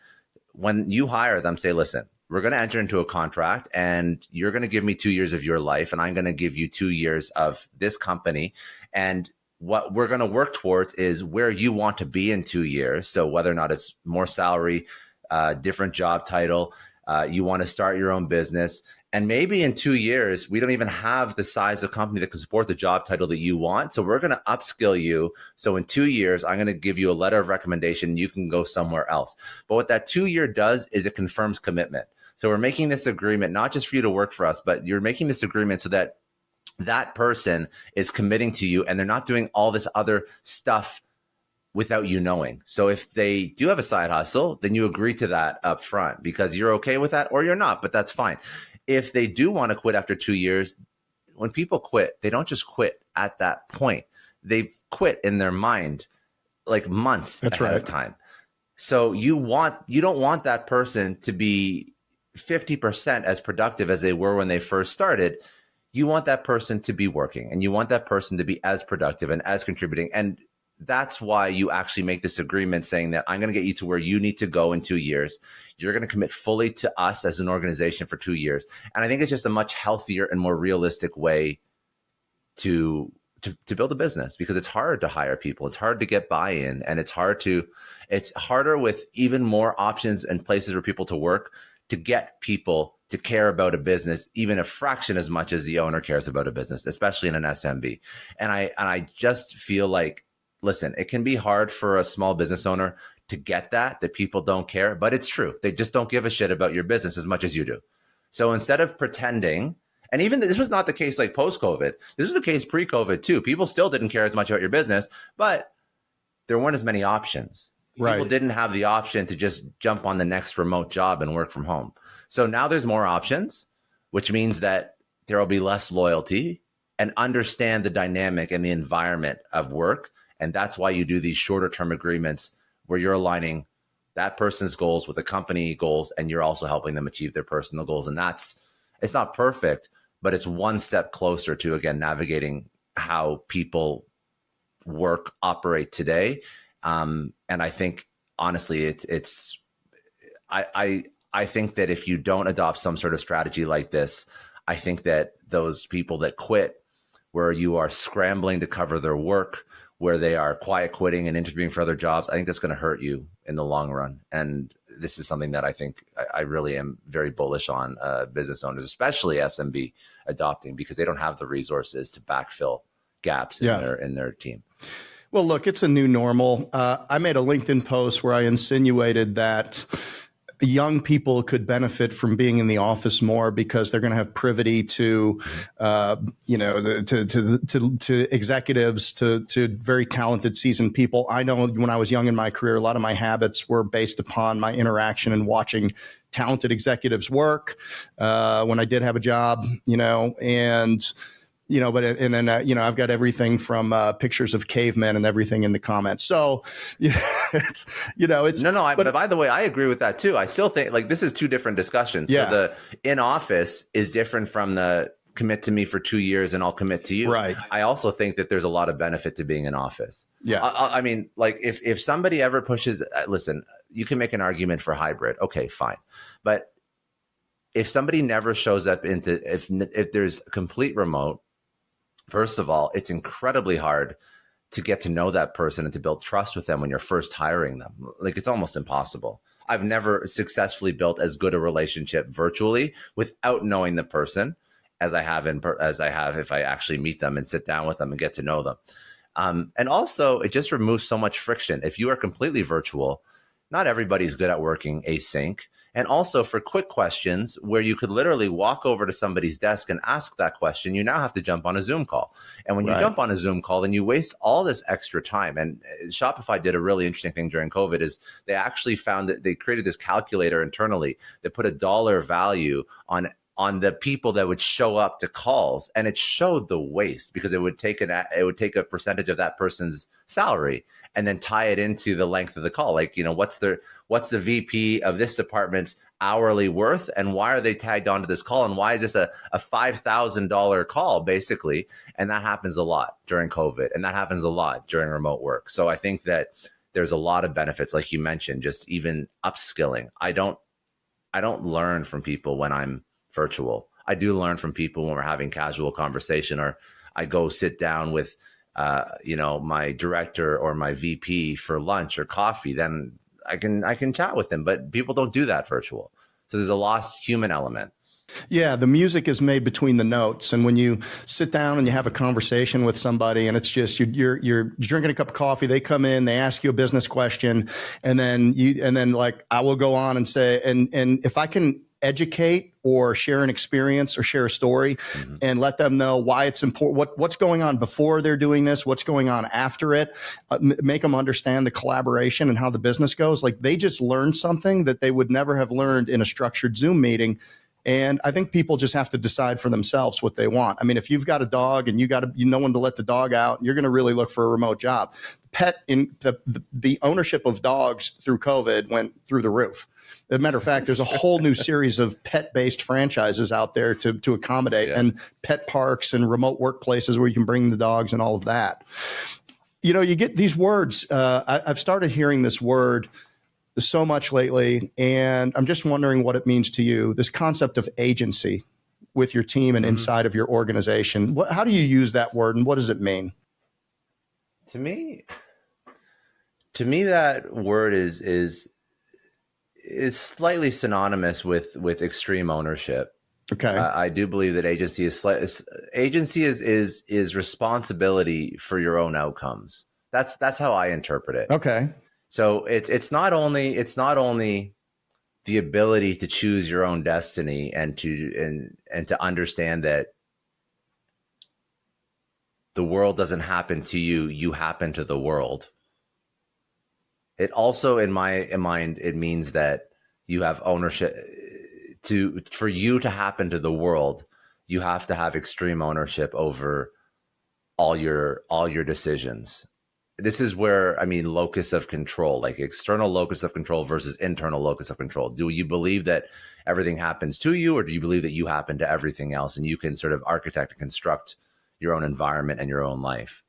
when you hire them, say, listen, we're going to enter into a contract and you're going to give me 2 years of your life and I'm going to give you 2 years of this company. And what we're going to work towards is where you want to be in 2 years. So whether or not it's more salary, different job title, you want to start your own business. And maybe in 2 years, we don't even have the size of company that can support the job title that you want. So we're going to upskill you. So in 2 years, I'm going to give you a letter of recommendation. You can go somewhere else. But what that 2 year does is it confirms commitment. So we're making this agreement, not just for you to work for us, but you're making this agreement so that that person is committing to you and they're not doing all this other stuff without you knowing. So if they do have a side hustle, then you agree to that up front because you're okay with that or you're not, but that's fine. If they do want to quit after 2 years, when people quit, they don't just quit at that point. They quit in their mind like months ahead of time. So you don't want that person to be 50% as productive as they were when they first started. You want that person to be working and you want that person to be as productive and as contributing. And that's why you actually make this agreement saying that I'm going to get you to where you need to go in 2 years. You're going to commit fully to us as an organization for 2 years. And I think it's just a much healthier and more realistic way to build a business because it's hard to hire people. It's hard to get buy-in and it's harder with even more options and places for people to work to get people to care about a business, even a fraction as much as the owner cares about a business, especially in an SMB. And I just feel like, listen, it can be hard for a small business owner to get that people don't care, but it's true. They just don't give a shit about your business as much as you do. So instead of pretending, and even this was not the case like post-COVID, this was the case pre-COVID too. People still didn't care as much about your business, but there weren't as many options. Right. People didn't have the option to just jump on the next remote job and work from home. So now there's more options, which means that there will be less loyalty and understand the dynamic and the environment of work. And that's why you do these shorter term agreements where you're aligning that person's goals with the company goals, and you're also helping them achieve their personal goals. And it's not perfect, but it's one step closer to, again, navigating how people work, operate today. And I think, honestly, I think that if you don't adopt some sort of strategy like this, I think that those people that quit, where you are scrambling to cover their work, where they are quiet quitting and interviewing for other jobs, I think that's going to hurt you in the long run. And this is something that I think I really am very bullish on business owners, especially SMB, adopting, because they don't have the resources to backfill gaps in their team. Well, look, it's a new normal. I made a LinkedIn post where I insinuated that young people could benefit from being in the office more because they're going to have privity to, to executives, to very talented, seasoned people. I know when I was young in my career, a lot of my habits were based upon my interaction and watching talented executives work when I did have a job, I've got everything from pictures of cavemen and everything in the comments. So, but by the way, I agree with that too. I still think like this is two different discussions. Yeah. So the in office is different from the commit to me for 2 years and I'll commit to you. Right. I also think that there's a lot of benefit to being in office. Yeah. I mean, like if somebody ever pushes, listen, you can make an argument for hybrid. Okay, fine. But if somebody never shows up if there's complete remote, first of all, it's incredibly hard to get to know that person and to build trust with them when you're first hiring them. Like it's almost impossible. I've never successfully built as good a relationship virtually without knowing the person as I have if I actually meet them and sit down with them and get to know them. And also, it just removes so much friction. If you are completely virtual, not everybody's good at working async. And also for quick questions where you could literally walk over to somebody's desk and ask that question, you now have to jump on a Zoom call. And when you jump on a Zoom call, then you waste all this extra time. And Shopify did a really interesting thing during COVID is they actually found that they created this calculator internally that put a dollar value on on the people that would show up to calls, and it showed the waste because it would take a percentage of that person's salary and then tie it into the length of the call. Like, what's the VP of this department's hourly worth, and why are they tagged onto this call, and why is this a $5,000 call basically? And that happens a lot during COVID, and that happens a lot during remote work. So I think that there's a lot of benefits, like you mentioned, just even upskilling. I don't learn from people when I'm virtual. I do learn from people when we're having casual conversation, or I go sit down with my director or my VP for lunch or coffee. Then I can chat with them, but people don't do that virtual. So there's a lost human element. Yeah, the music is made between the notes, and when you sit down and you have a conversation with somebody, and it's just you're drinking a cup of coffee, they come in, they ask you a business question, and then like I will go on and say, and if I can educate or share an experience or share a story and let them know why it's important, what's going on before they're doing this, what's going on after it, make them understand the collaboration and how the business goes. Like, they just learned something that they would never have learned in a structured Zoom meeting. And I think people just have to decide for themselves what they want. I mean, if you've got a dog and you know when to let the dog out, you're going to really look for a remote job. The ownership of dogs through COVID went through the roof. As a matter of fact, there's a whole new series of pet-based franchises out there to accommodate, and pet parks and remote workplaces where you can bring the dogs and all of that. You get these words. I've started hearing this word so much lately, and I'm just wondering what it means to you, this concept of agency with your team and inside of your organization. How do you use that word, and what does it mean? To me, that word is slightly synonymous with extreme ownership. Okay. I do believe that agency is responsibility for your own outcomes. That's how I interpret it. Okay. So it's not only the ability to choose your own destiny and to understand that the world doesn't happen to you, you happen to the world. It also, in my mind, it means that you have ownership. For you to happen to the world, you have to have extreme ownership over all your decisions. This is where, locus of control, like external locus of control versus internal locus of control. Do you believe that everything happens to you, or do you believe that you happen to everything else, and you can sort of architect and construct your own environment and your own life?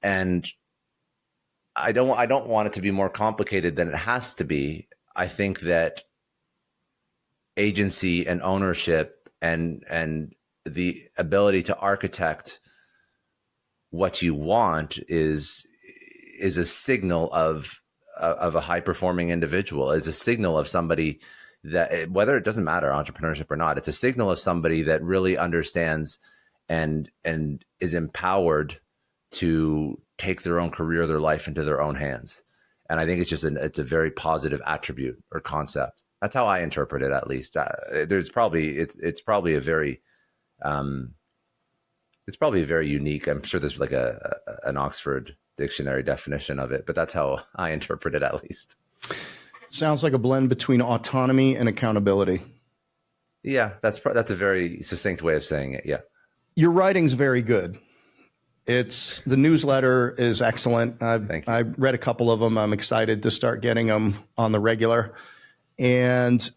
And I don't want it to be more complicated than it has to be. I think that agency and ownership and the ability to architect what you want is a signal of a high performing individual, is a signal of somebody that, whether it doesn't matter entrepreneurship or not, it's a signal of somebody that really understands and is empowered to take their own career, their life into their own hands. And I think it's a very positive attribute or concept. That's how I interpret it, at least. It's probably a very unique. I'm sure there's like an Oxford dictionary definition of it, but that's how I interpret it, at least. Sounds like a blend between autonomy and accountability. Yeah, that's a very succinct way of saying it. Yeah. Your writing's very good. The newsletter is excellent. I read a couple of them. I'm excited to start getting them on the regular. And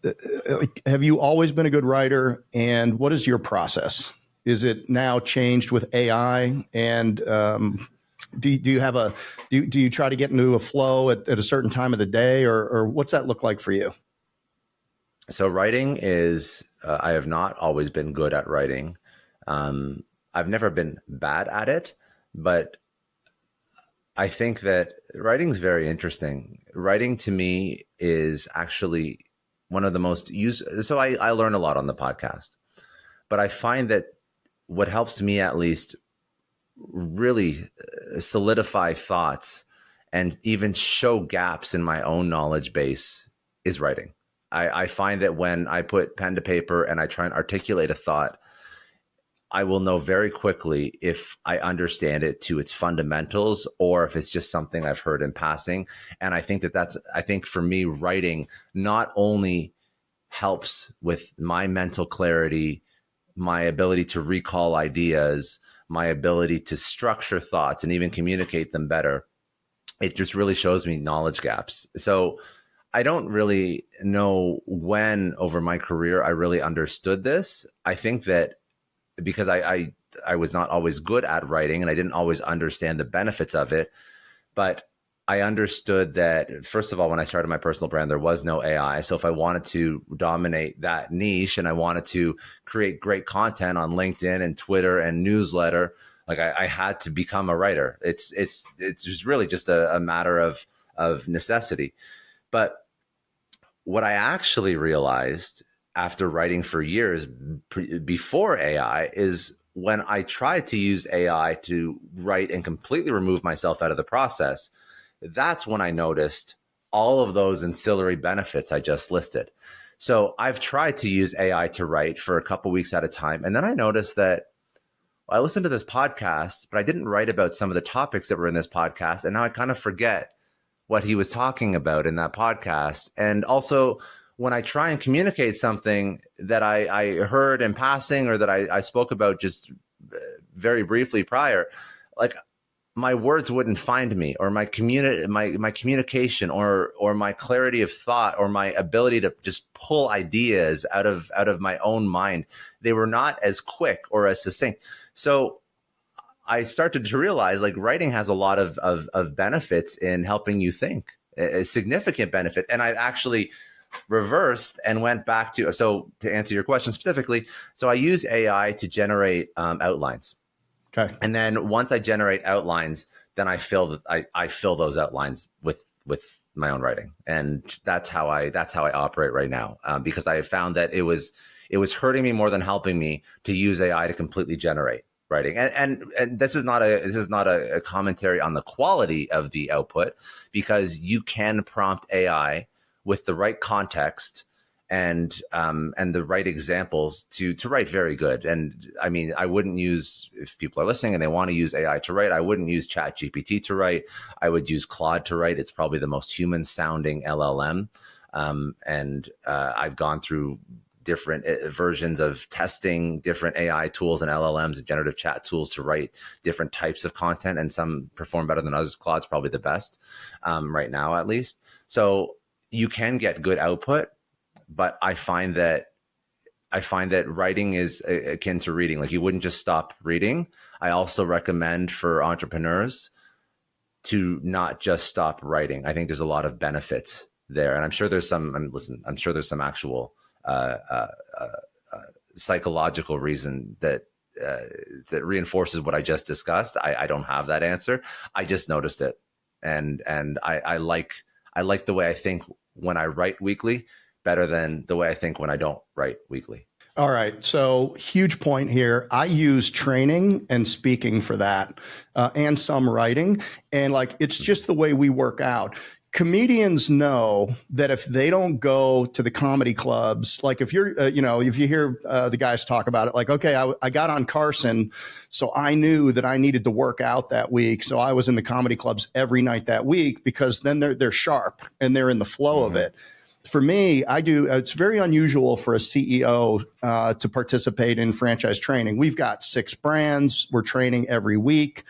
have you always been a good writer? And what is your process? Is it now changed with AI? And do you try to get into a flow at a certain time of the day, or what's that look like for you? So writing is, I have not always been good at writing. I've never been bad at it, but I think that writing is very interesting. Writing to me is actually one of the most used. So I learn a lot on the podcast, but I find that what helps me, at least, really solidify thoughts and even show gaps in my own knowledge base is writing. I find that when I put pen to paper and I try and articulate a thought, I will know very quickly if I understand it to its fundamentals or if it's just something I've heard in passing. And I think I think for me, writing not only helps with my mental clarity, my ability to recall ideas, my ability to structure thoughts and even communicate them better. It just really shows me knowledge gaps. So I don't really know when over my career I really understood this. I think that because I was not always good at writing and I didn't always understand the benefits of it, but I understood that, first of all, when I started my personal brand, there was no AI. So if I wanted to dominate that niche and I wanted to create great content on LinkedIn and Twitter and newsletter, like I had to become a writer. It's just really just a matter of necessity. But what I actually realized after writing for years before AI is when I tried to use AI to write and completely remove myself out of the process, that's when I noticed all of those ancillary benefits I just listed. So I've tried to use AI to write for a couple weeks at a time. And then I noticed that I listened to this podcast, but I didn't write about some of the topics that were in this podcast. And now I kind of forget what he was talking about in that podcast. And also, when I try and communicate something that I heard in passing or that I spoke about just very briefly prior, like my words wouldn't find me, or my communication or my clarity of thought or my ability to just pull ideas out of my own mind, they were not as quick or as succinct. So I started to realize like writing has a lot of benefits in helping you think, a significant benefit. And I actually reversed and went back to answer your question specifically. So I use AI to generate outlines. Okay. And then once I generate outlines, then I fill those outlines with my own writing. And that's how I operate right now, because I found that it was hurting me more than helping me to use AI to completely generate writing. And this is not a commentary on the quality of the output, because you can prompt AI with the right context and the right examples to write very good. And I mean, I wouldn't use, if people are listening and they want to use AI to write, I wouldn't use ChatGPT to write. I would use Claude to write. It's probably the most human sounding LLM. And I've gone through different versions of testing different AI tools and LLMs and generative chat tools to write different types of content, and some perform better than others. Claude's probably the best right now, at least. So you can get good output, but I find that writing is akin to reading. Like, you wouldn't just stop reading. I also recommend for entrepreneurs to not just stop writing. I think there's a lot of benefits there, and I'm sure there's some. I'm sure there's some actual psychological reason that reinforces what I just discussed. I don't have that answer. I just noticed it, and I like the way I think when I write weekly better than the way I think when I don't write weekly. All right. So huge point here. I use training and speaking for that, and some writing. And like, it's just the way we work out. Comedians know that if they don't go to the comedy clubs, like if you're, if you hear the guys talk about it, like, okay, I got on Carson, so I knew that I needed to work out that week. So I was in the comedy clubs every night that week, because then they're sharp and they're in the flow of it. For me, it's very unusual for a CEO to participate in franchise training. We've got 6 brands. We're training every week.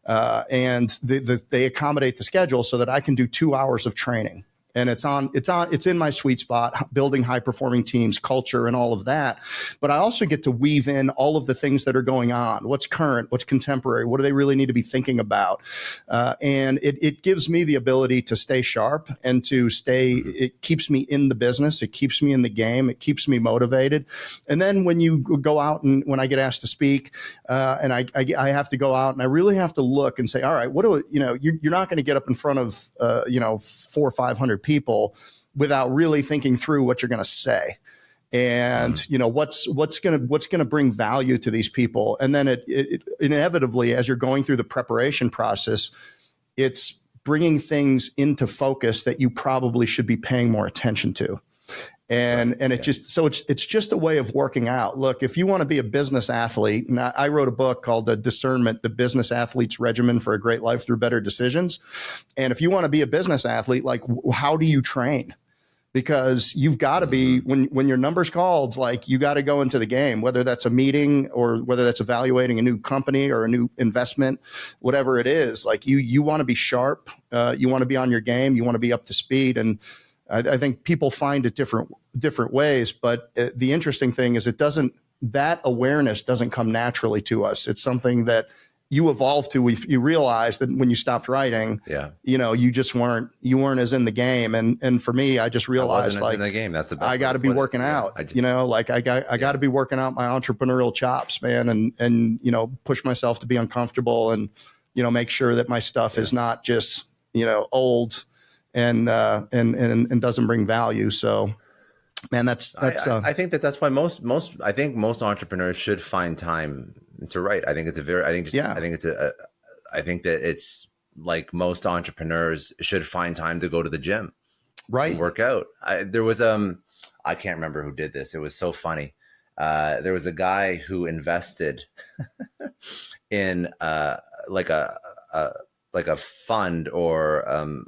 And they accommodate the schedule so that I can do 2 hours of training. And it's in my sweet spot, building high performing teams, culture, and all of that. But I also get to weave in all of the things that are going on. What's current? What's contemporary? What do they really need to be thinking about? And it gives me the ability to stay sharp and to it keeps me in the business. It keeps me in the game. It keeps me motivated. And then when you go out and when I get asked to speak, and I have to go out and I really have to look and say, all right, you're not going to get up in front of, 400 or 500 people without really thinking through what you're going to say, and what's going to bring value to these people. And then it inevitably, as you're going through the preparation process, it's bringing things into focus that you probably should be paying more attention to. And it's just a way of working out. Look, if you want to be a business athlete, and I wrote a book called Discernment, the Business Athlete's Regimen for a Great Life Through Better Decisions. And if you want to be a business athlete, like, how do you train? because you've got to be, when your number's called, like you got to go into the game, whether that's a meeting or whether that's evaluating a new company or a new investment, whatever it is. Like you want to be sharp, you want to be on your game, you want to be up to speed. And I think people find it different ways. But the interesting thing is that awareness doesn't come naturally to us. It's something that you evolved to. You realize that when you stopped writing, you just weren't as in the game. And for me, I just realized, like, in the game. That's the best I got to be working out. I got to be working out my entrepreneurial chops, man, and push myself to be uncomfortable and make sure that my stuff is not just old and doesn't bring value. So, man, I think that's why most entrepreneurs should find time to write. I think that it's like most entrepreneurs should find time to go to the gym, right? And work out. There was I can't remember who did this. It was so funny. There was a guy who invested in like a fund or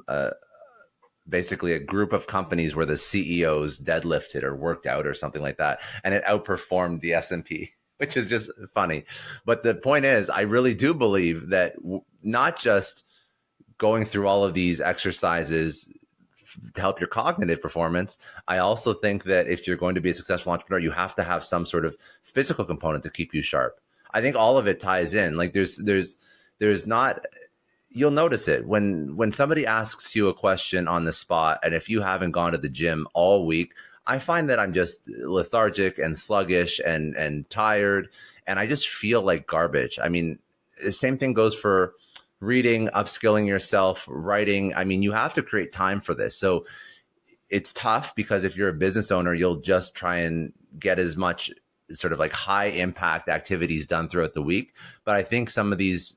basically a group of companies where the CEOs deadlifted or worked out or something like that, and it outperformed the S&P, which is just funny. But the point is, I really do believe that not just going through all of these exercises to help your cognitive performance, I also think that if you're going to be a successful entrepreneur, you have to have some sort of physical component to keep you sharp. I think all of it ties in. Like there's not. You'll notice it when somebody asks you a question on the spot, and if you haven't gone to the gym all week, I find that I'm just lethargic and sluggish and tired, and I just feel like garbage. I mean, the same thing goes for reading, upskilling yourself, writing. I mean, you have to create time for this. So it's tough because if you're a business owner, you'll just try and get as much sort of like high impact activities done throughout the week. But I think some of these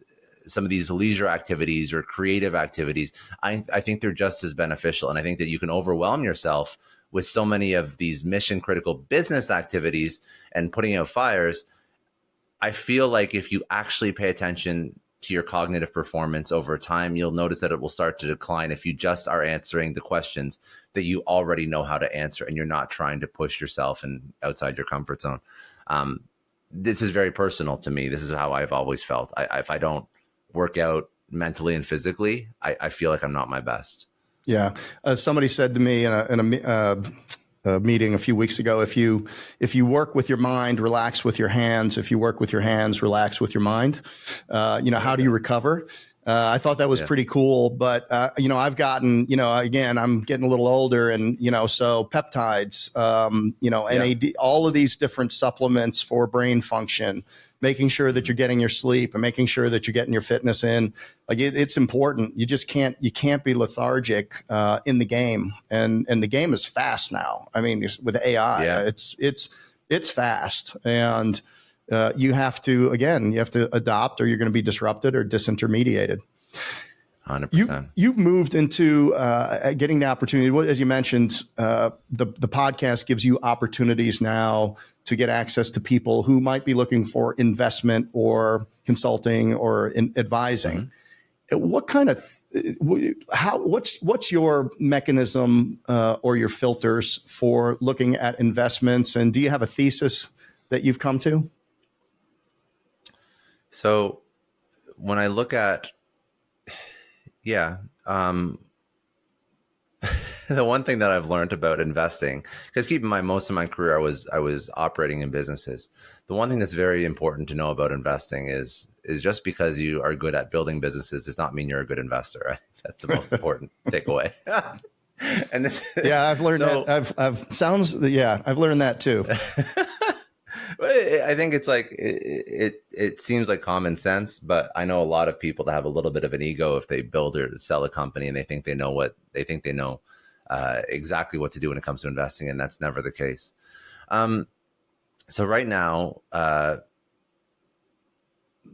leisure activities or creative activities, I think they're just as beneficial. And I think that you can overwhelm yourself with so many of these mission critical business activities and putting out fires. I feel like if you actually pay attention to your cognitive performance over time, you'll notice that it will start to decline if you just are answering the questions that you already know how to answer and you're not trying to push yourself and outside your comfort zone. This is very personal to me. This is how I've always felt. If I don't work out mentally and physically, I feel like I'm not my best. Yeah. Somebody said to me in a meeting a few weeks ago, if you work with your mind, relax with your hands. If you work with your hands, relax with your mind. How do you recover? I thought that was pretty cool, but I've gotten, again, I'm getting a little older, and so peptides, NAD, all of these different supplements for brain function, making sure that you're getting your sleep and making sure that you're getting your fitness in. Like it's important. You can't be lethargic in the game, and the game is fast now. I mean, with AI, it's fast, and you have to adopt, or you're going to be disrupted or disintermediated. 100%. You've moved into getting the opportunity. As you mentioned, the podcast gives you opportunities now to get access to people who might be looking for investment or consulting or advising. Mm-hmm. What kind of what's your mechanism or your filters for looking at investments? And do you have a thesis that you've come to? So when I look at, the one thing that I've learned about investing, because keep in mind, most of my career I was operating in businesses. The one thing that's very important to know about investing is just because you are good at building businesses does not mean you're a good investor. I think that's the most important takeaway. And I've learned that. I've learned that too. I think it's like it seems like common sense, but I know a lot of people that have a little bit of an ego if they build or sell a company and they think they know exactly what to do when it comes to investing, and that's never the case. So right now,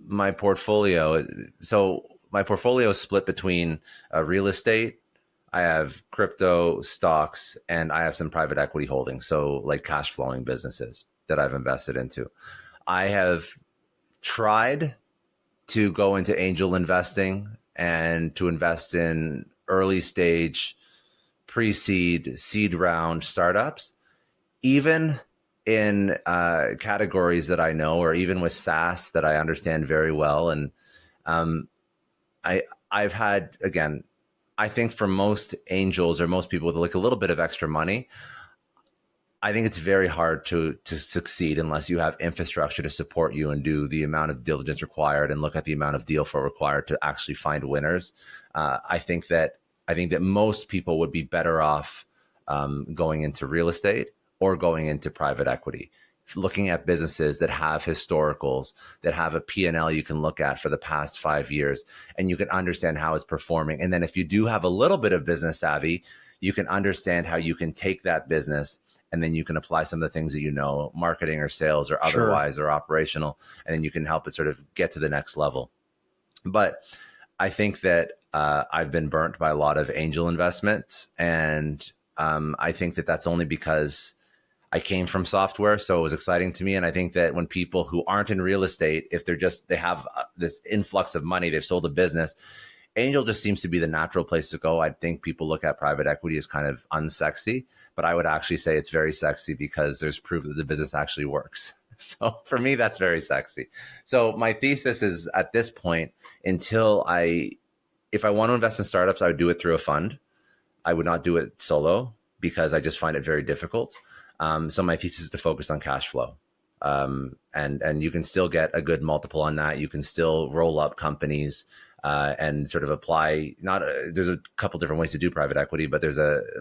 my portfolio is split between real estate. I have crypto, stocks, and I have some private equity holdings. So like cash flowing businesses that I've invested into. I have tried to go into angel investing and to invest in early stage pre-seed, seed round startups, even in categories that I know, or even with SaaS that I understand very well. And I've had, again, I think for most angels or most people with like a little bit of extra money, I think it's very hard to succeed unless you have infrastructure to support you and do the amount of diligence required and look at the amount of deal flow required to actually find winners. I think that most people would be better off going into real estate or going into private equity, looking at businesses that have historicals, that have a P&L you can look at for the past 5 years, and you can understand how it's performing. And then if you do have a little bit of business savvy, you can understand how you can take that business and then you can apply some of the things that you know, marketing or sales or otherwise, or operational, and then you can help it sort of get to the next level. But I think that I've been burnt by a lot of angel investments, and I think that that's only because I came from software, so it was exciting to me. And I think that when people who aren't in real estate, if they have this influx of money, they've sold a business, angel just seems to be the natural place to go. I think people look at private equity as kind of unsexy, but I would actually say it's very sexy because there's proof that the business actually works. So for me, that's very sexy. So my thesis is, at this point, if I want to invest in startups, I would do it through a fund. I would not do it solo because I just find it very difficult. So my thesis is to focus on cash flow. And you can still get a good multiple on that. You can still roll up companies and sort of apply. There's a couple different ways to do private equity, but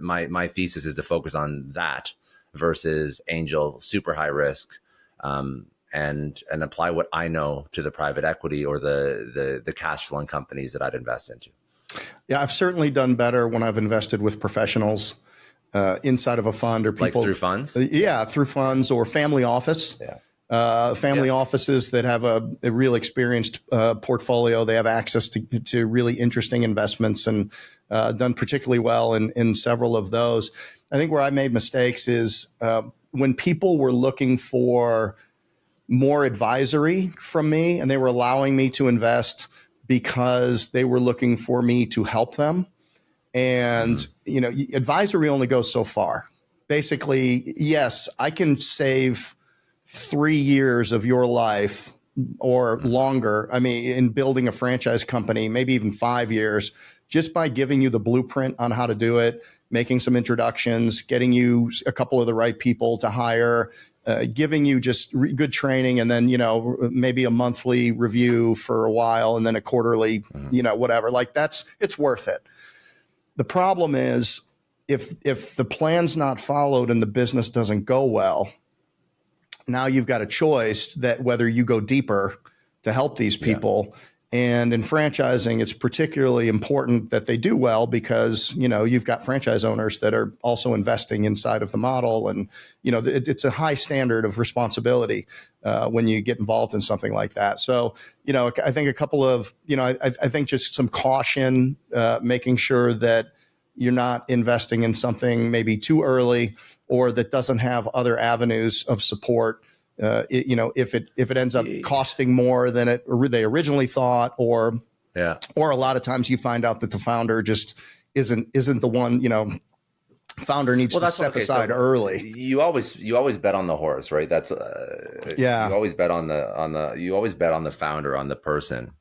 my thesis is to focus on that versus angel, super high risk, and apply what I know to the private equity or the cash flowing companies that I'd invest into. Yeah, I've certainly done better when I've invested with professionals inside of a fund, or people like through funds. Yeah, through funds or family office. Yeah. Family offices that have a real experienced portfolio. They have access to really interesting investments, and done particularly well in several of those. I think where I made mistakes is when people were looking for more advisory from me, and they were allowing me to invest because they were looking for me to help them. And, advisory only goes so far. Basically, yes, I can save 3 years of your life or longer. I mean, in building a franchise company, maybe even 5 years, just by giving you the blueprint on how to do it, making some introductions, getting you a couple of the right people to hire, giving you just good training, and then, maybe a monthly review for a while, and then a quarterly, whatever. Like it's worth it. The problem is if the plan's not followed and the business doesn't go well, now you've got a choice that whether you go deeper to help these people. Yeah. And in franchising, it's particularly important that they do well because, you've got franchise owners that are also investing inside of the model. And, it's a high standard of responsibility when you get involved in something like that. So, I think a couple of, I think just some caution, making sure that you're not investing in something maybe too early or that doesn't have other avenues of support. If it ends up costing more than they originally thought, or a lot of times you find out that the founder just isn't the one. Founder needs to step aside early. You always bet on the horse, right? That's You always bet on the founder, on the person.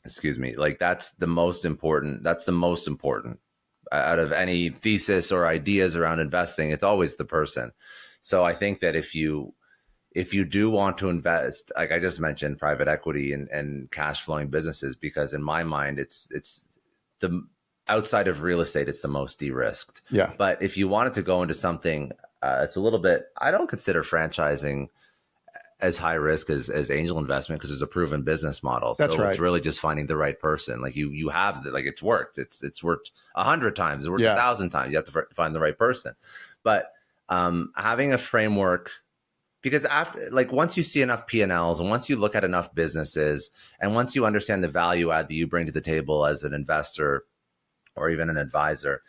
Excuse me. Like that's the most important. That's the most important out of any thesis or ideas around investing. It's always the person. So I think that if you do want to invest, like I just mentioned, private equity and cash flowing businesses, because in my mind, it's the outside of real estate, it's the most de-risked. Yeah. But if you wanted to go into something, it's a little bit, I don't consider franchising as high risk as angel investment because it's a proven business model. That's right. It's really just finding the right person. Like you have, like it's worked. It's worked 100 times. It's worked 1,000 times. You have to find the right person. But having a framework, because once you see enough P&Ls and once you look at enough businesses and once you understand the value add that you bring to the table as an investor or even an advisor,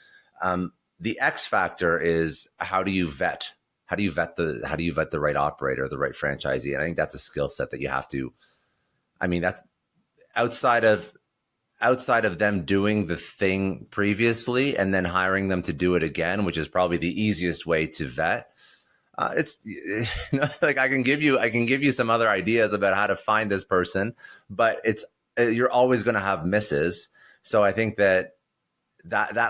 the X factor is how do you vet the right operator, the right franchisee? And I think that's a skill set that you have to, that's outside of outside of them doing the thing previously and then hiring them to do it again, which is probably the easiest way to vet. It's like I can give you some other ideas about how to find this person, but you're always going to have misses. So I think that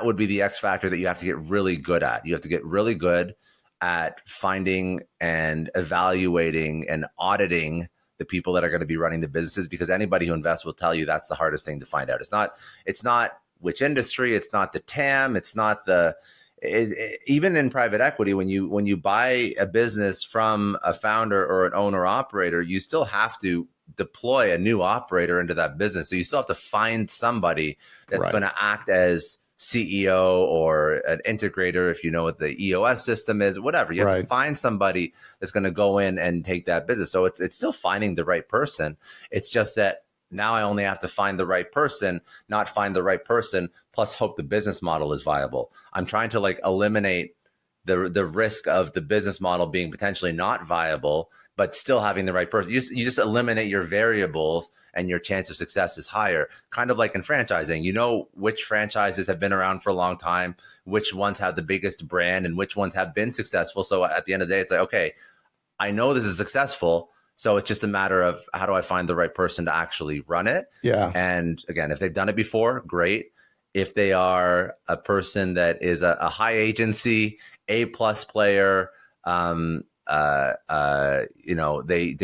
would be the X factor that you have to get really good at. You have to get really good at finding and evaluating and auditing the people that are going to be running the businesses, because anybody who invests will tell you that's the hardest thing to find out. It's not which industry, it's not the TAM, it's not even in private equity, when you buy a business from a founder or an owner operator, you still have to deploy a new operator into that business. So you still have to find somebody that's going to act as CEO or an integrator, if you know what the EOS system is, whatever. You have to find somebody that's going to go in and take that business. So it's still finding the right person. It's just that now I only have to find the right person, not find the right person, plus hope the business model is viable. I'm trying to eliminate the risk of the business model being potentially not viable, but still having the right person. You just eliminate your variables and your chance of success is higher. Kind of like in franchising, you know which franchises have been around for a long time, which ones have the biggest brand, and which ones have been successful. So at the end of the day, it's like, okay, I know this is successful. So it's just a matter of how do I find the right person to actually run it? Yeah. And again, if they've done it before, great. If they are a person that is a high agency, A+ player, they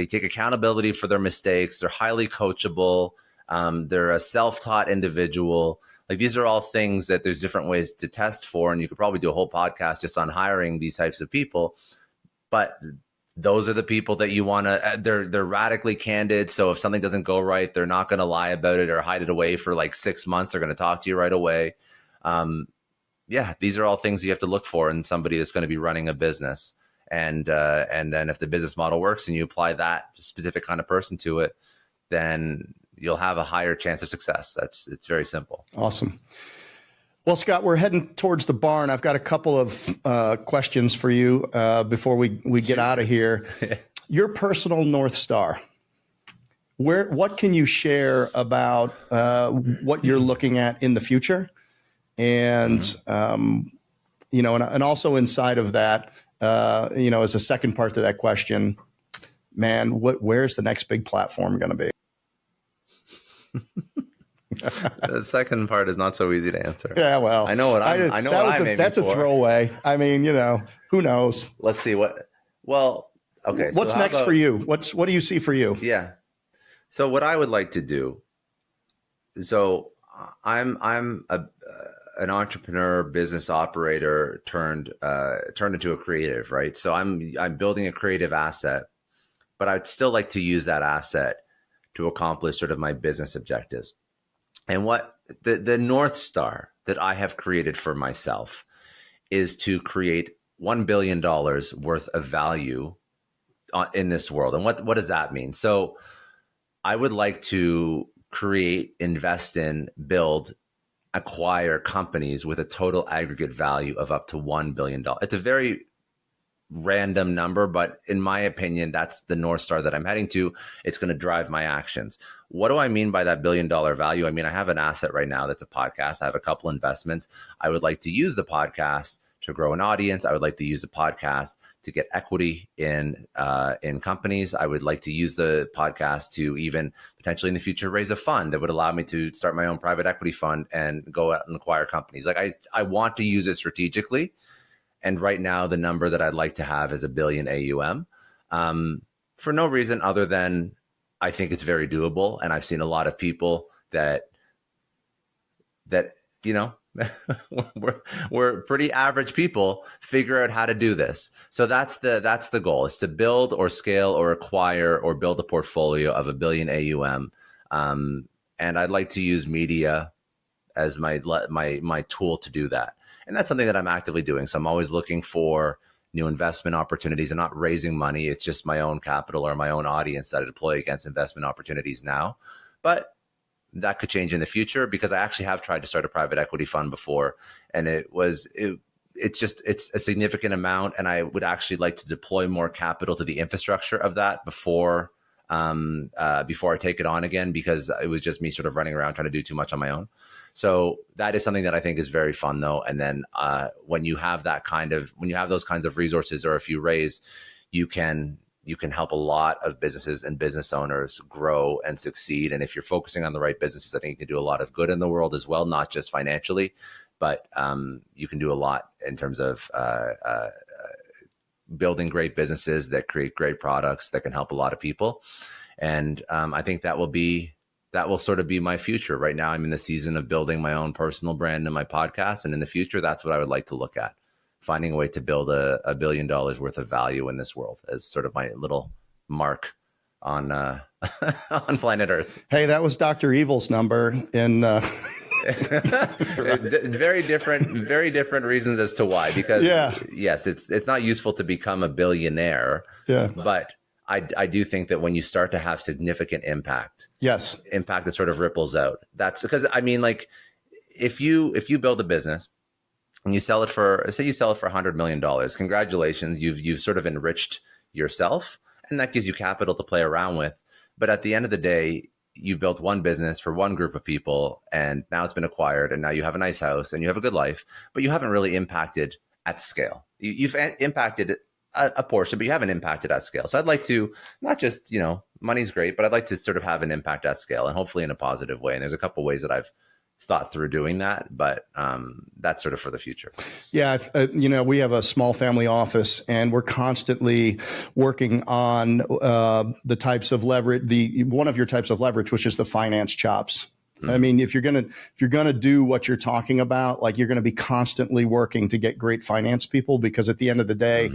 take accountability for their mistakes. They're highly coachable. They're a self-taught individual. Like, these are all things that there's different ways to test for. And you could probably do a whole podcast just on hiring these types of people. But those are the people that you want to, they're radically candid. So if something doesn't go right, they're not going to lie about it or hide it away for 6 months. They're going to talk to you right away. These are all things you have to look for in somebody that's going to be running a business. And then if the business model works and you apply that specific kind of person to it, then you'll have a higher chance of success. It's very simple. Awesome. Well, Scott, we're heading towards the barn. I've got a couple of questions for you before we get out of here. Your personal North Star. What can you share about what you're looking at in the future? And, and also inside of that, as a second part to that question, man, where's the next big platform going to be? The second part is not so easy to answer. Yeah, well, I know what I'm aiming that's for. A throwaway. I mean, who knows? Let's see okay. What's next for you? What do you see for you? Yeah. So what I would like to do. So I'm an entrepreneur, business operator turned into a creative, right? So I'm building a creative asset, but I'd still like to use that asset to accomplish sort of my business objectives. And what the North Star that I have created for myself is to create $1 billion worth of value in this world. And what does that mean? So I would like to create, invest in, build, acquire companies with a total aggregate value of up to $1 billion. It's a very random number, but in my opinion, that's the North Star that I'm heading to. It's going to drive my actions. What do I mean by that $1 billion value? I mean, I have an asset right now that's a podcast. I have a couple investments. I would like to use the podcast to grow an audience. I would like to use the podcast to get equity in companies. I would like to use the podcast to even potentially in the future raise a fund that would allow me to start my own private equity fund and go out and acquire companies. Like, I want to use it strategically. And right now, the number that I'd like to have is $1 billion AUM, for no reason other than I think it's very doable. And I've seen a lot of people that we're pretty average people figure out how to do this. So that's the goal, is to build or scale or acquire or build a portfolio of $1 billion AUM. And I'd like to use media as my tool to do that. And that's something that I'm actively doing. So I'm always looking for new investment opportunities. I'm not raising money. It's just my own capital or my own audience that I deploy against investment opportunities now. But that could change in the future, because I actually have tried to start a private equity fund before. And it's a significant amount. And I would actually like to deploy more capital to the infrastructure of that before before I take it on again, because it was just me sort of running around trying to do too much on my own. So that is something that I think is very fun, though. And then when you have those kinds of resources, or if you raise, you can help a lot of businesses and business owners grow and succeed. And if you're focusing on the right businesses, I think you can do a lot of good in the world as well, not just financially, but you can do a lot in terms of building great businesses that create great products that can help a lot of people. And I think that will sort of be my future. Right now, I'm in the season of building my own personal brand and my podcast. And in the future, that's what I would like to look at. Finding a way to build a $1 billion worth of value in this world as sort of my little mark on on planet Earth. Hey, that was Dr. Evil's number in very different reasons as to why. Because yes, it's not useful to become a billionaire. Yeah. But I do think that when you start to have significant impact, impact that sort of ripples out. That's because, I mean, like if you build a business and you sell it for, say you sell it for $100 million, congratulations, you've sort of enriched yourself, and that gives you capital to play around with. But at the end of the day, you've built one business for one group of people, and now it's been acquired, and now you have a nice house and you have a good life, but you haven't really impacted at scale. You've impacted a portion, but you haven't impacted at scale. So I'd like to not just, money's great, but I'd like to sort of have an impact at scale, and hopefully in a positive way. And there's a couple of ways that I've thought through doing that, but that's sort of for the future. Yeah. We have a small family office, and we're constantly working on the types of leverage, one of your types of leverage, which is the finance chops. I mean, if you're gonna do what you're talking about, like, you're gonna be constantly working to get great finance people, because at the end of the day,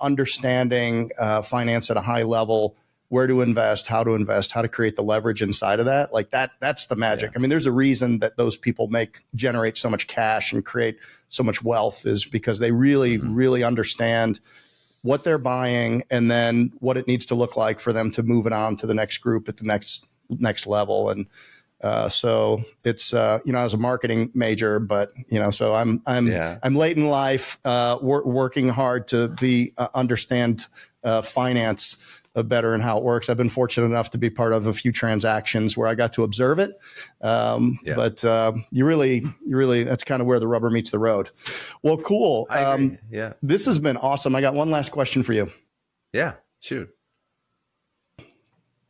understanding finance at a high level, where to invest, how to create the leverage inside of that, like that's the magic. Yeah. I mean, there's a reason that those people generate so much cash and create so much wealth, is because they really, really understand what they're buying, and then what it needs to look like for them to move it on to the next group at the next level. And so it's, I was a marketing major, but, so I'm late in life, working hard to understand finance better and how it works. I've been fortunate enough to be part of a few transactions where I got to observe it. But you really, that's kind of where the rubber meets the road. Well, cool. This has been awesome. I got one last question for you. Yeah, shoot.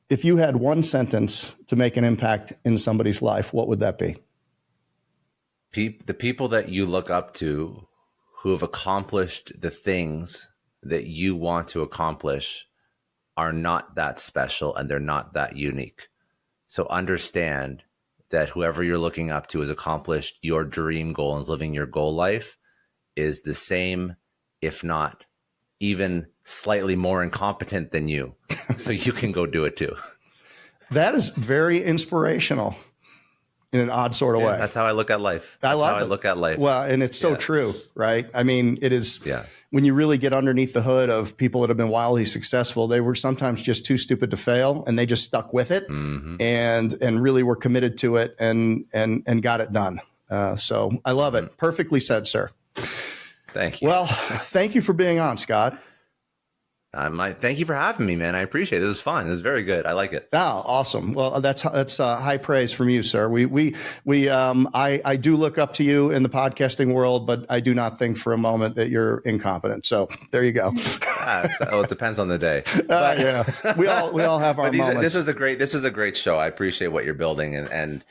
If you had one sentence to make an impact in somebody's life, what would that be? The people that you look up to who have accomplished the things that you want to accomplish are not that special, and they're not that unique. So understand that whoever you're looking up to has accomplished your dream goal and is living your goal life is the same, if not even slightly more incompetent than you. So you can go do it too. That is very inspirational in an odd sort of way. That's how I look at life. That's how I look at life. Well, and it's so true, right? I mean, it is, when you really get underneath the hood of people that have been wildly successful, they were sometimes just too stupid to fail, and they just stuck with it and really were committed to it and got it done. So I love it. Perfectly said, sir. Thank you. Well, thank you for being on, Scott. Thank you for having me, man. I appreciate it. This was fun. It was very good. I like it. Oh, awesome. Well, that's high praise from you, sir. I do look up to you in the podcasting world, but I do not think for a moment that you're incompetent. So there you go. It depends on the day. We all have our moments. This is a great show. I appreciate what you're building, and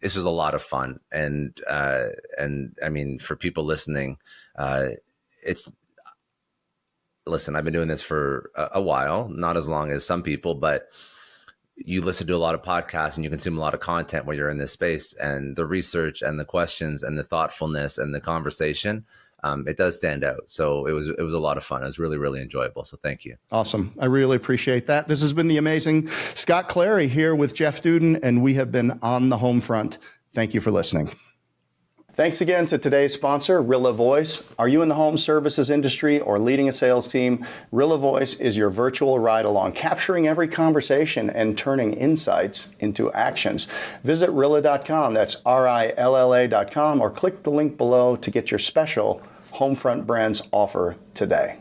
this is a lot of fun. And I mean, for people listening, listen, I've been doing this for a while, not as long as some people, but you listen to a lot of podcasts and you consume a lot of content when you're in this space, and the research and the questions and the thoughtfulness and the conversation, it does stand out. So it was a lot of fun. It was really, really enjoyable. So thank you. Awesome. I really appreciate that. This has been the amazing Scott Clary here with Jeff Dudan, and we have been On The Homefront. Thank you for listening. Thanks again to today's sponsor, Rilla Voice. Are you in the home services industry or leading a sales team? Rilla Voice is your virtual ride-along, capturing every conversation and turning insights into actions. Visit Rilla.com, that's RILLA.com, or click the link below to get your special Homefront Brands offer today.